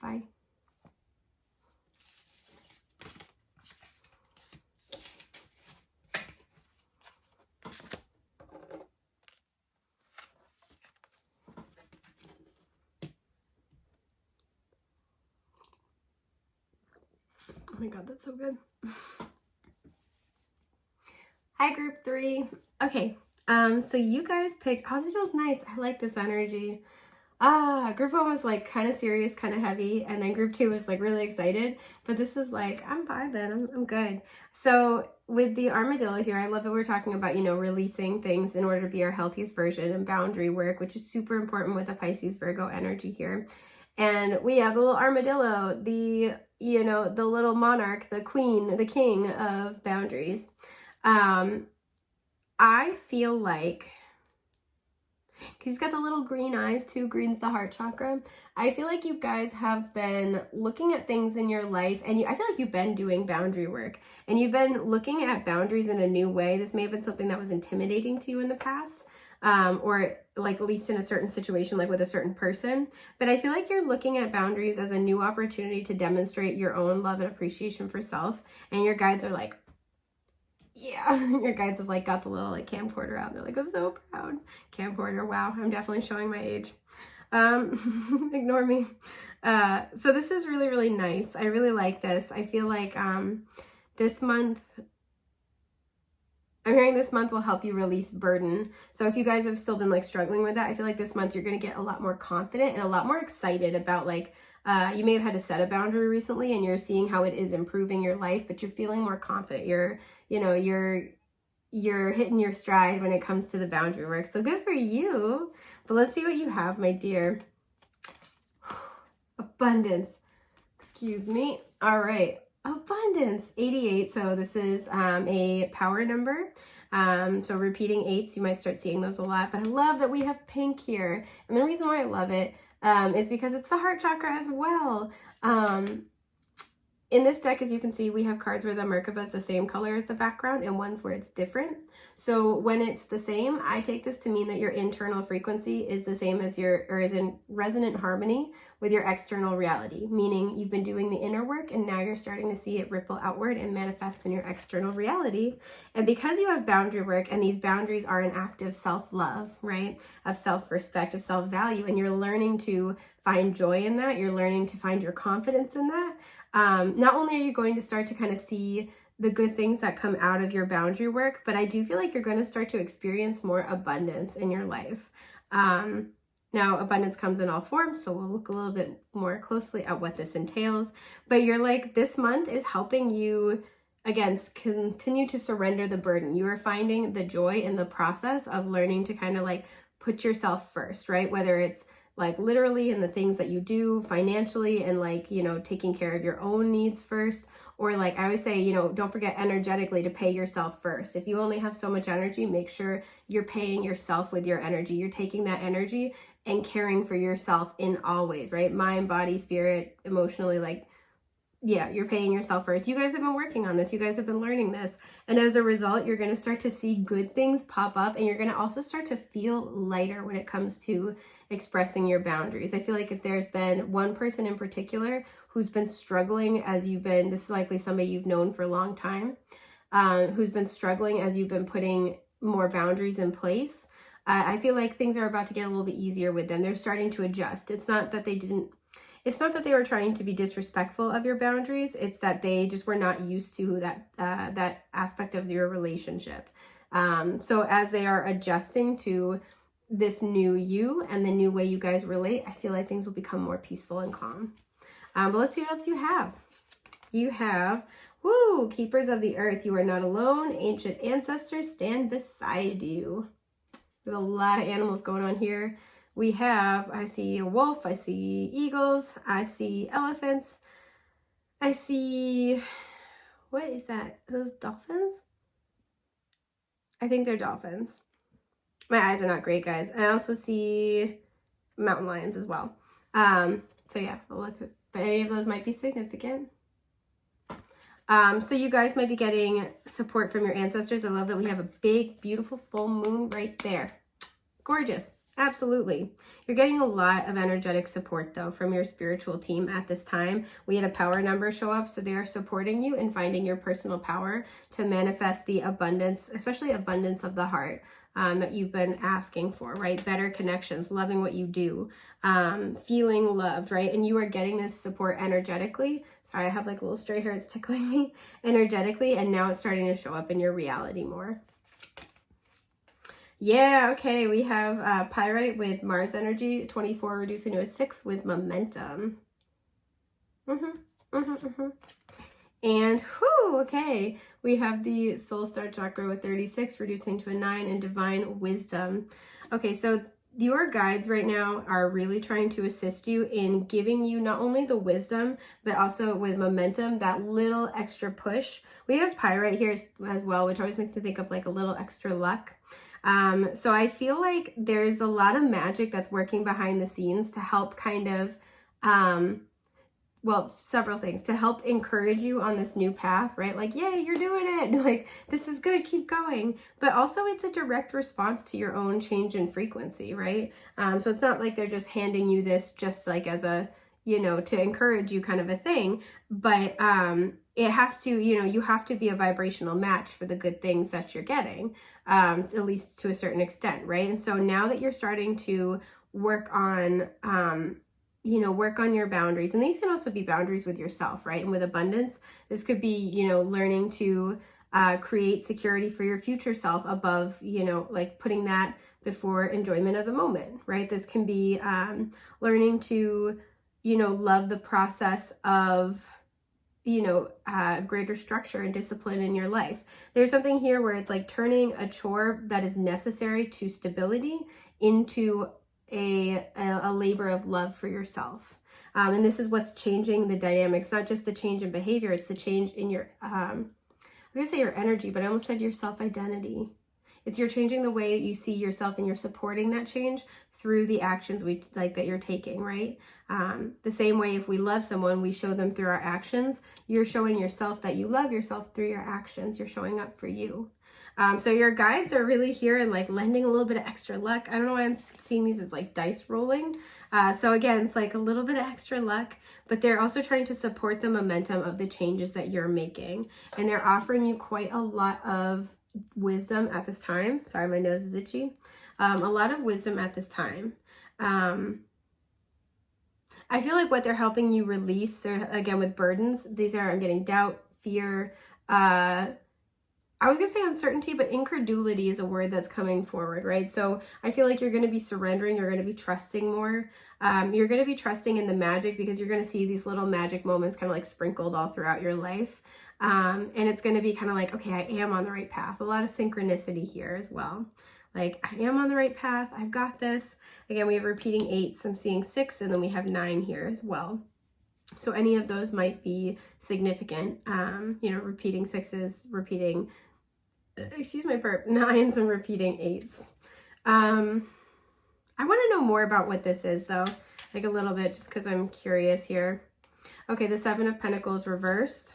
Bye. my God, that's so good. Hi, group 3. Okay, so you guys picked, oh, this feels nice. I like this energy. Group 1 was like kind of serious, kind of heavy, and then group 2 was like really excited, but this is like, I'm vibing, I'm good. So with the armadillo here, I love that we're talking about, you know, releasing things in order to be our healthiest version and boundary work, which is super important with the Pisces Virgo energy here. And we have the little armadillo, the, you know, the little monarch, the queen, the king of boundaries. I feel like, he's got the little green eyes too, green's the heart chakra. I feel like you guys have been looking at things in your life, and I feel like you've been doing boundary work, and you've been looking at boundaries in a new way. This may have been something that was intimidating to you in the past, or like at least in a certain situation, like with a certain person. But I feel like you're looking at boundaries as a new opportunity to demonstrate your own love and appreciation for self, and your guides are like, yeah, your guides have like got the little like camcorder out. They're like, I'm so proud. Camcorder, wow, I'm definitely showing my age. Ignore me. So this is really, really nice. I really like this. I feel like this month, I'm hearing this month will help you release burden. So if you guys have still been like struggling with that, I feel like this month you're going to get a lot more confident and a lot more excited about like, you may have had to set a boundary recently and you're seeing how it is improving your life, but you're feeling more confident. You're hitting your stride when it comes to the boundary work. So good for you. But let's see what you have, my dear. Abundance. Excuse me. All right. Abundance. 88. So this is a power number. So repeating 8s, you might start seeing those a lot. But I love that we have pink here. And the reason why I love it is because it's the heart chakra as well. In this deck, as you can see, we have cards where the Merkaba is the same color as the background and ones where it's different. So when it's the same, I take this to mean that your internal frequency is the same as is in resonant harmony with your external reality, meaning you've been doing the inner work and now you're starting to see it ripple outward and manifest in your external reality. And because you have boundary work, and these boundaries are an act of self-love, right? Of self-respect, of self-value, and you're learning to find joy in that, you're learning to find your confidence in that. Not only are you going to start to kind of see the good things that come out of your boundary work, but I do feel like you're going to start to experience more abundance in your life. Now, abundance comes in all forms, so we'll look a little bit more closely at what this entails. But you're like, this month is helping you, again, continue to surrender the burden. You are finding the joy in the process of learning to kind of like put yourself first, right? Whether it's like literally in the things that you do financially and like, you know, taking care of your own needs first, or like I always say, you know, don't forget energetically to pay yourself first. If you only have so much energy, make sure you're paying yourself with your energy. You're taking that energy and caring for yourself in all ways, right? Mind, body, spirit, emotionally, like, yeah, you're paying yourself first. You guys have been working on this. You guys have been learning this. And as a result, you're going to start to see good things pop up, and you're going to also start to feel lighter when it comes to expressing your boundaries. I feel like if there's been one person in particular who's been struggling as you've been, this is likely somebody you've known for a long time, who's been struggling as you've been putting more boundaries in place. I feel like things are about to get a little bit easier with them. They're starting to adjust. It's not that they were trying to be disrespectful of your boundaries. It's that they just were not used to that aspect of your relationship. So as they are adjusting to this new you and the new way you guys relate, I feel like things will become more peaceful and calm. But let's see what else you have. You have, woo, Keepers of the Earth. You are not alone. Ancient ancestors stand beside you. We have a lot of animals going on here. We have, I see a wolf, I see eagles, I see elephants, I see, what is that? Are those dolphins? I think they're dolphins. My eyes are not great, guys. I also see mountain lions as well. So yeah, I'll look at, but any of those might be significant. So you guys might be getting support from your ancestors. I love that we have a big, beautiful full moon right there. Gorgeous. Absolutely. You're getting a lot of energetic support though from your spiritual team at this time. We had a power number show up, so they are supporting you in finding your personal power to manifest the abundance, especially abundance of the heart that you've been asking for, right? Better connections, loving what you do, feeling loved, right? And you are getting this support energetically. Sorry, I have like a little stray hair. It's tickling me energetically, and now it's starting to show up in your reality more. Yeah, okay, we have Pyrite with Mars energy, 24 reducing to a 6 with momentum. And whew, okay, we have the Soul Star Chakra with 36 reducing to a 9 and Divine Wisdom. Okay, so your guides right now are really trying to assist you in giving you not only the wisdom, but also with momentum, that little extra push. We have Pyrite here as well, which always makes me think of like a little extra luck. So I feel like there's a lot of magic that's working behind the scenes to help kind of, well, several things to help encourage you on this new path, right? Like, yay, you're doing it. Like, this is good, keep going. But also it's a direct response to your own change in frequency, right? So it's not like they're just handing you this just like as a, you know, to encourage you kind of a thing, but it has to, you know, you have to be a vibrational match for the good things that you're getting, at least to a certain extent, right? And so now that you're starting to work on, you know, work on your boundaries, and these can also be boundaries with yourself, right? And with abundance, this could be, you know, learning to create security for your future self above, you know, like putting that before enjoyment of the moment, right? This can be learning to, you know, love the process of, you know, greater structure and discipline in your life. There's something here where it's like turning a chore that is necessary to stability into a labor of love for yourself. And this is what's changing the dynamics, not just the change in behavior, it's the change in your, I was gonna say your energy, but I almost said your self-identity. It's you're changing the way that you see yourself, and you're supporting that change through the actions that you're taking, right? The same way if we love someone, we show them through our actions. You're showing yourself that you love yourself through your actions. You're showing up for you. So your guides are really here and like lending a little bit of extra luck. I don't know why I'm seeing these as like dice rolling. So again, it's like a little bit of extra luck, but they're also trying to support the momentum of the changes that you're making. And they're offering you quite a lot of wisdom at this time. Sorry, my nose is itchy. A lot of wisdom at this time. I feel like what they're helping you release, they're again with burdens. These are, I'm getting doubt, fear, I was gonna say uncertainty, but incredulity is a word that's coming forward, right? So I feel like you're gonna be surrendering, you're gonna be trusting more. You're gonna be trusting in the magic because you're gonna see these little magic moments kind of like sprinkled all throughout your life. And it's gonna be kind of like, okay, I am on the right path. A lot of synchronicity here as well. Like, I am on the right path, I've got this. Again, we have repeating 8s, I'm seeing 6, and then we have 9 here as well. So any of those might be significant. You know, repeating 6s, repeating, excuse my burp, 9s and repeating 8s. I want to know more about what this is though, like a little bit, just because I'm curious here. Okay, the 7 of Pentacles reversed.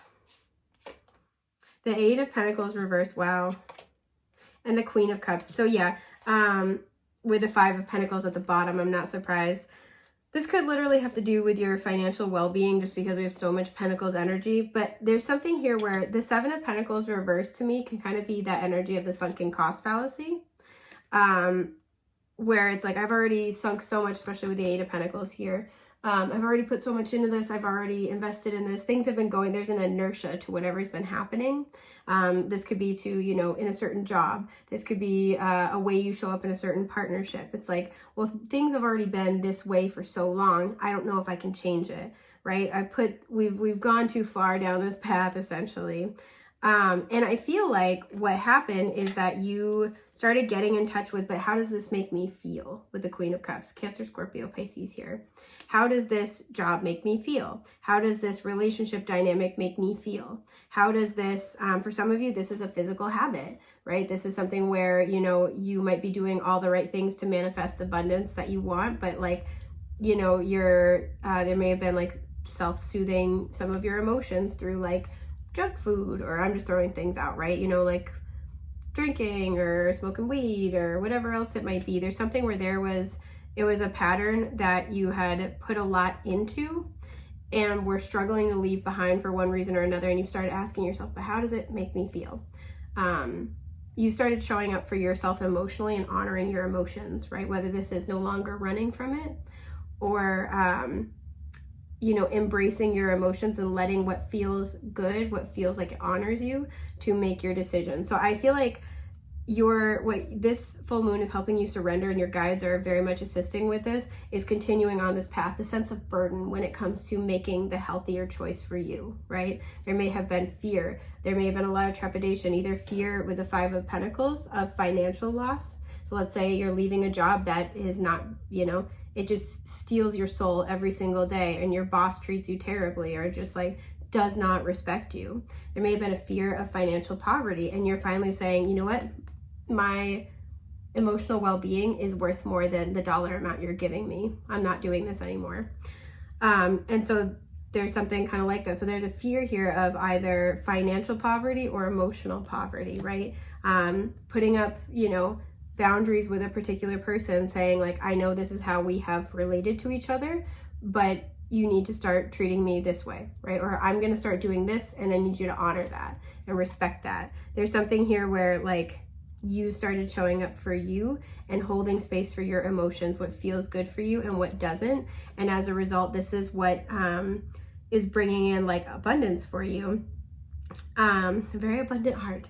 The 8 of Pentacles reversed, wow. And the Queen of Cups. So yeah, with the 5 of Pentacles at the bottom, I'm not surprised. This could literally have to do with your financial well-being just because we have so much Pentacles energy. But there's something here where the 7 of Pentacles reversed to me can kind of be that energy of the sunken cost fallacy. Where it's like, I've already sunk so much, especially with the 8 of Pentacles here. I've already put so much into this. I've already invested in this. Things have been going. There's an inertia to whatever's been happening. This could be to, you know, in a certain job. This could be a way you show up in a certain partnership. It's like, well, things have already been this way for so long. I don't know if I can change it, right? We've gone too far down this path essentially. And I feel like what happened is that you started getting in touch with, but how does this make me feel with the Queen of Cups? Cancer, Scorpio, Pisces here. How does this job make me feel? How does this relationship dynamic make me feel? How does this, for some of you, this is a physical habit, right? This is something where, you know, you might be doing all the right things to manifest abundance that you want, but like, you know, there may have been like self-soothing some of your emotions through like junk food, or I'm just throwing things out, right? You know, like drinking or smoking weed or whatever else it might be. There's something where it was a pattern that you had put a lot into and were struggling to leave behind for one reason or another. And you started asking yourself, but how does it make me feel? You started showing up for yourself emotionally and honoring your emotions, right? Whether this is no longer running from it or, embracing your emotions and letting what feels good, what feels like it honors you, to make your decision. So I feel like what this full moon is helping you surrender, and your guides are very much assisting with this, is continuing on this path, the sense of burden when it comes to making the healthier choice for you, right? There may have been fear. There may have been a lot of trepidation, either fear with the Five of Pentacles of financial loss. So let's say you're leaving a job that is not, it just steals your soul every single day, and your boss treats you terribly, or just like does not respect you. There may have been a fear of financial poverty, and you're finally saying, you know what? My emotional well-being is worth more than the dollar amount you're giving me. I'm not doing this anymore. And so there's something kind of like that. So there's a fear here of either financial poverty or emotional poverty, right? Putting up, boundaries with a particular person, saying like, I know this is how we have related to each other, but you need to start treating me this way, right? Or I'm going to start doing this, and I need you to honor that and respect that. There's something here where like you started showing up for you and holding space for your emotions, what feels good for you and what doesn't. And as a result, this is what is bringing in like abundance for you, a very abundant heart.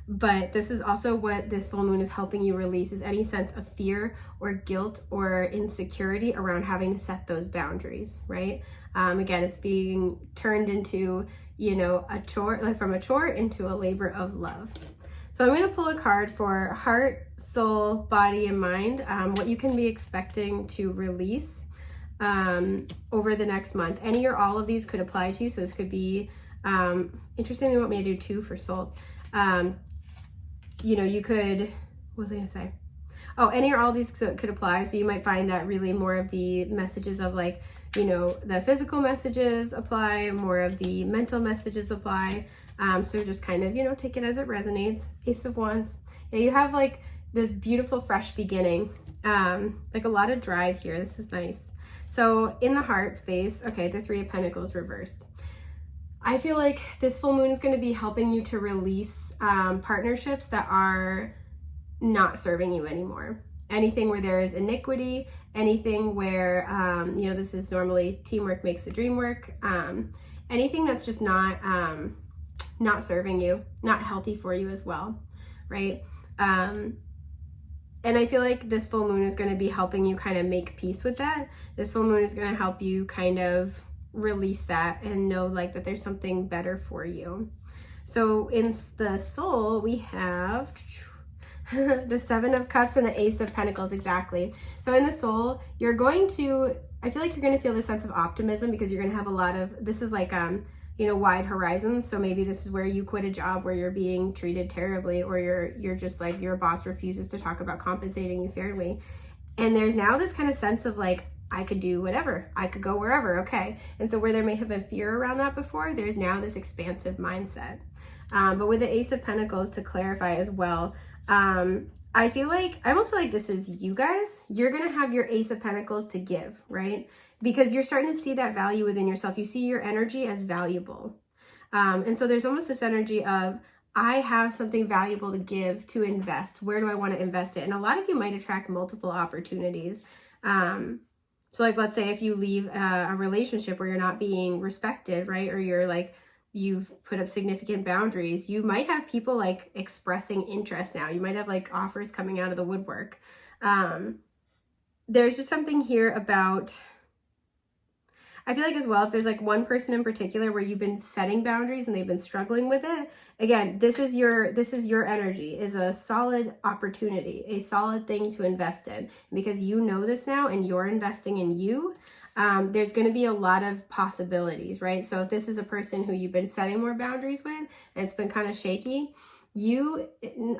But this is also what this full moon is helping you release, is any sense of fear or guilt or insecurity around having to set those boundaries, right? Again, it's being turned into, a chore, like from a chore into a labor of love. So I'm going to pull a card for heart, soul, body, and mind, what you can be expecting to release over the next month. Any or all of these could apply to you. So this could be, interesting, they want me to do 2 for soul. You could, what was I going to say? Oh, any or all these could apply. So you might find that really more of the messages of like, the physical messages apply, more of the mental messages apply. So just kind of, take it as it resonates. Ace of Wands. You have like this beautiful fresh beginning, like a lot of drive here. This is nice. So in the heart space, okay, the 3 of Pentacles reversed. I feel like this full moon is going to be helping you to release partnerships that are not serving you anymore. Anything where there is iniquity, anything where, this is normally teamwork makes the dream work. Anything that's just not serving you, not healthy for you as well, right? And I feel like this full moon is going to be helping you kind of make peace with that. This full moon is going to help you kind of release that and know like that there's something better for you. So in the soul, we have the 7 of Cups and the Ace of Pentacles, exactly. So in the soul, I feel like you're going to feel the sense of optimism, because you're going to have a lot of, this is like, wide horizons. So maybe this is where you quit a job where you're being treated terribly, or you're just like, your boss refuses to talk about compensating you fairly. And there's now this kind of sense of like, I could do whatever, I could go wherever, okay. And so where there may have been fear around that before, there's now this expansive mindset. But with the Ace of Pentacles, to clarify as well, I almost feel like this is you guys. You're going to have your Ace of Pentacles to give, right? Because you're starting to see that value within yourself. You see your energy as valuable. And so there's almost this energy of, I have something valuable to give, to invest. Where do I want to invest it? And a lot of you might attract multiple opportunities. So like, let's say if you leave a relationship where you're not being respected, right? Or you're like, you've put up significant boundaries, you might have people like expressing interest now. You might have like offers coming out of the woodwork. There's just something here about, I feel like as well, if there's like one person in particular where you've been setting boundaries and they've been struggling with it, again, this is your energy, is a solid opportunity, a solid thing to invest in. Because you know this now and you're investing in you, there's going to be a lot of possibilities, right? So if this is a person who you've been setting more boundaries with and it's been kind of shaky, you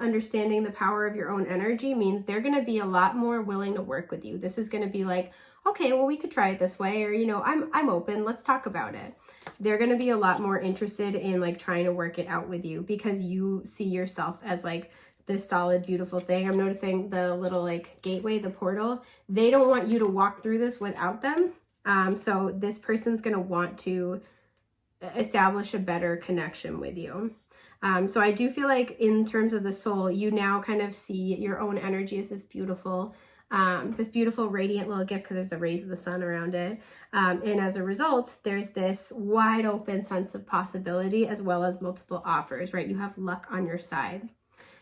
understanding the power of your own energy means they're going to be a lot more willing to work with you. This is going to be like, okay, well, we could try it this way, or, I'm open, let's talk about it. They're going to be a lot more interested in like trying to work it out with you, because you see yourself as like this solid, beautiful thing. I'm noticing the little like gateway, the portal, they don't want you to walk through this without them. So this person's going to want to establish a better connection with you. So I do feel like in terms of the soul, you now kind of see your own energy as this beautiful, this beautiful radiant little gift because there's the rays of the sun around it. And as a result, there's this wide open sense of possibility as well as multiple offers, right? You have luck on your side.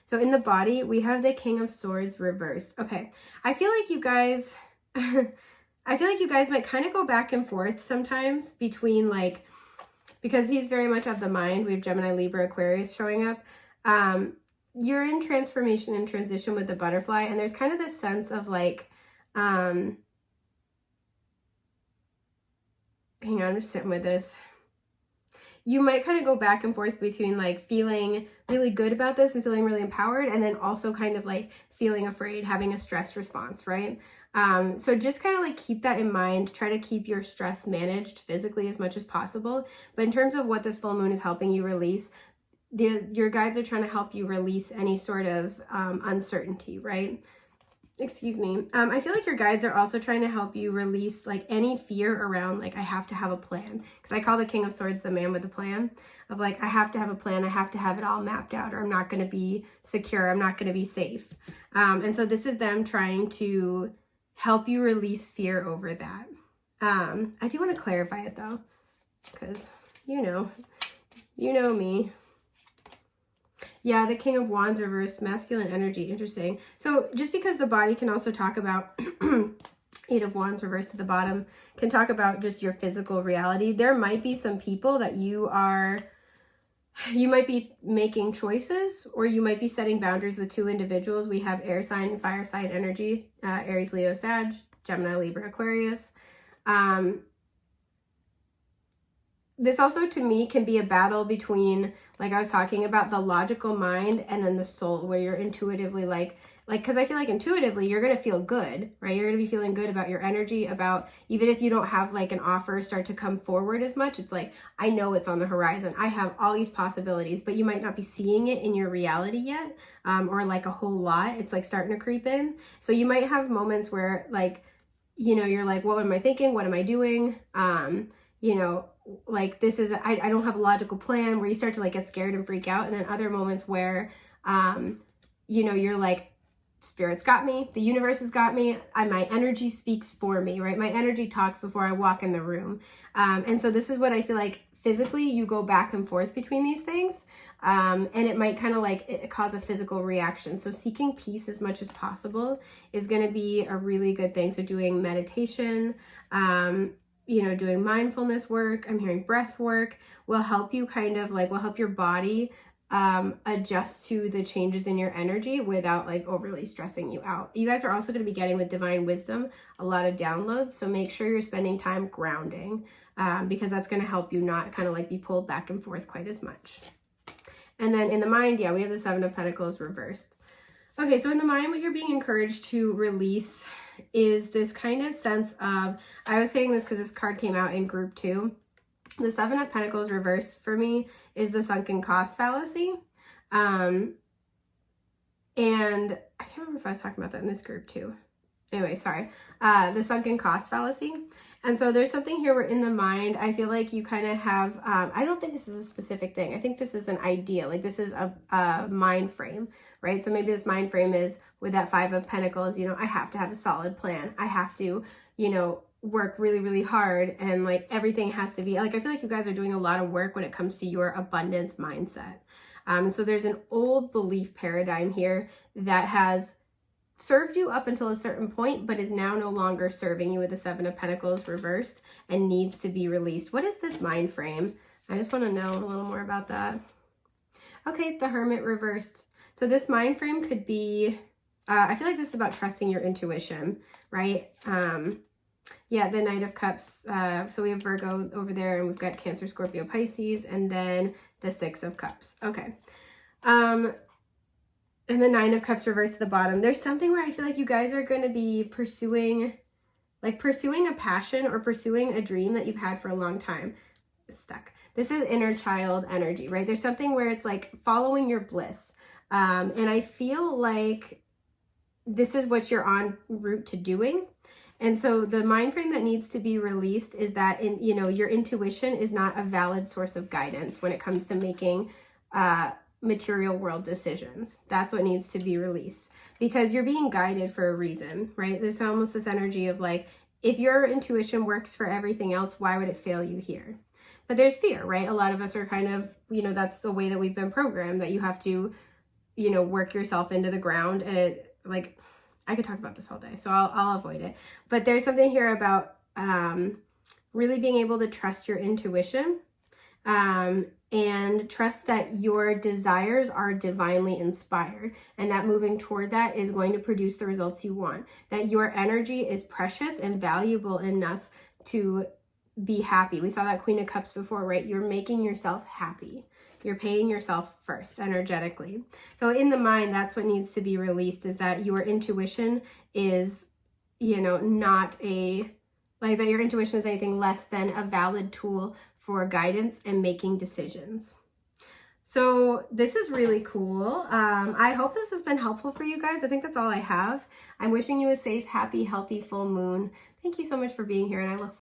So in the body, we have the King of Swords reversed. Okay, I feel like you guys, I feel like you guys might kind of go back and forth sometimes between like, because he's very much of the mind. We have Gemini, Libra, Aquarius showing up. You're in transformation and transition with the butterfly, and there's kind of this sense of like, hang on, I'm just sitting with this. You might kind of go back and forth between like feeling really good about this and feeling really empowered, and then also kind of like feeling afraid, having a stress response, right? So just kind of like keep that in mind. Try to keep your stress managed physically as much as possible. But in terms of what this full moon is helping you release, your guides are trying to help you release any sort of uncertainty, right? Excuse me. I feel like your guides are also trying to help you release like any fear around like, I have to have a plan. Because I call the King of Swords the man with a plan of like, I have to have a plan. I have to have it all mapped out, or I'm not going to be secure. I'm not going to be safe. And so this is them trying to help you release fear over that. I do want to clarify it though, because you know me. Yeah, the King of Wands reversed, masculine energy. Interesting. So just because the body can also talk about Eight of Wands reversed at the bottom, can talk about just your physical reality. There might be some people that you might be making choices, or you might be setting boundaries with two individuals. We have air sign and fire sign energy, Aries, Leo, Sag, Gemini, Libra, Aquarius. This also, to me, can be a battle between, like I was talking about, the logical mind and then the soul, where you're intuitively like, because I feel like intuitively you're going to feel good, right? You're going to be feeling good about your energy, about even if you don't have like an offer start to come forward as much, it's like, I know it's on the horizon. I have all these possibilities, but you might not be seeing it in your reality yet, or like a whole lot. It's like starting to creep in. So you might have moments where like, you're like, what am I thinking? What am I doing? Like this is, I don't have a logical plan, where you start to like get scared and freak out. And then other moments where, you're like, Spirit's got me, the universe has got me, my energy speaks for me, right? My energy talks before I walk in the room. And so this is what I feel like physically you go back and forth between these things. And it might kind of like cause a physical reaction. So seeking peace as much as possible is going to be a really good thing. So doing meditation, doing mindfulness work, I'm hearing breath work, will help you will help your body adjust to the changes in your energy without like overly stressing you out. You guys are also going to be getting with divine wisdom a lot of downloads. So make sure you're spending time grounding, because that's going to help you not kind of like be pulled back and forth quite as much. And then in the mind, we have the Seven of Pentacles reversed. Okay, so in the mind, what you're being encouraged to release is this kind of sense of, I was saying this because this card came out in group 2. The Seven of Pentacles reversed for me is the sunken cost fallacy. And I can't remember if I was talking about that in this group too. Anyway, sorry. The sunken cost fallacy. And so there's something here where in the mind, I feel like you kind of have, I don't think this is a specific thing. I think this is an idea. Like this is a mind frame, right? So maybe this mind frame is with that Five of Pentacles, I have to have a solid plan. I have to, work really, really hard. And like everything has to be like, I feel like you guys are doing a lot of work when it comes to your abundance mindset. So there's an old belief paradigm here that has served you up until a certain point, but is now no longer serving you with the Seven of Pentacles reversed and needs to be released. What is this mind frame? I just want to know a little more about that. Okay, the Hermit reversed. So this mind frame could be, I feel like this is about trusting your intuition, right? Yeah, the Knight of Cups. So we have Virgo over there, and we've got Cancer, Scorpio, Pisces, and then the Six of Cups. Okay. And the Nine of Cups reversed at the bottom. There's something where I feel like you guys are going to be pursuing a passion or pursuing a dream that you've had for a long time. It's stuck. This is inner child energy, right? There's something where it's like following your bliss. And I feel like this is what you're en route to doing. And so the mind frame that needs to be released is that your intuition is not a valid source of guidance when it comes to making material world decisions. That's what needs to be released, because you're being guided for a reason, right? There's almost this energy of like, if your intuition works for everything else, why would it fail you here? But there's fear, right? A lot of us are kind of, that's the way that we've been programmed, that you have to, work yourself into the ground. And it, like, I could talk about this all day, so I'll avoid it. But there's something here about really being able to trust your intuition, and trust that your desires are divinely inspired, and that moving toward that is going to produce the results you want, that your energy is precious and valuable enough to be happy. We saw that Queen of Cups before, right? You're making yourself happy. You're paying yourself first energetically. So in the mind, that's what needs to be released, is that your intuition is, not like that your intuition is anything less than a valid tool for guidance and making decisions. So this is really cool. I hope this has been helpful for you guys. I think that's all I have. I'm wishing you a safe, happy, healthy full moon. Thank you so much for being here, and I look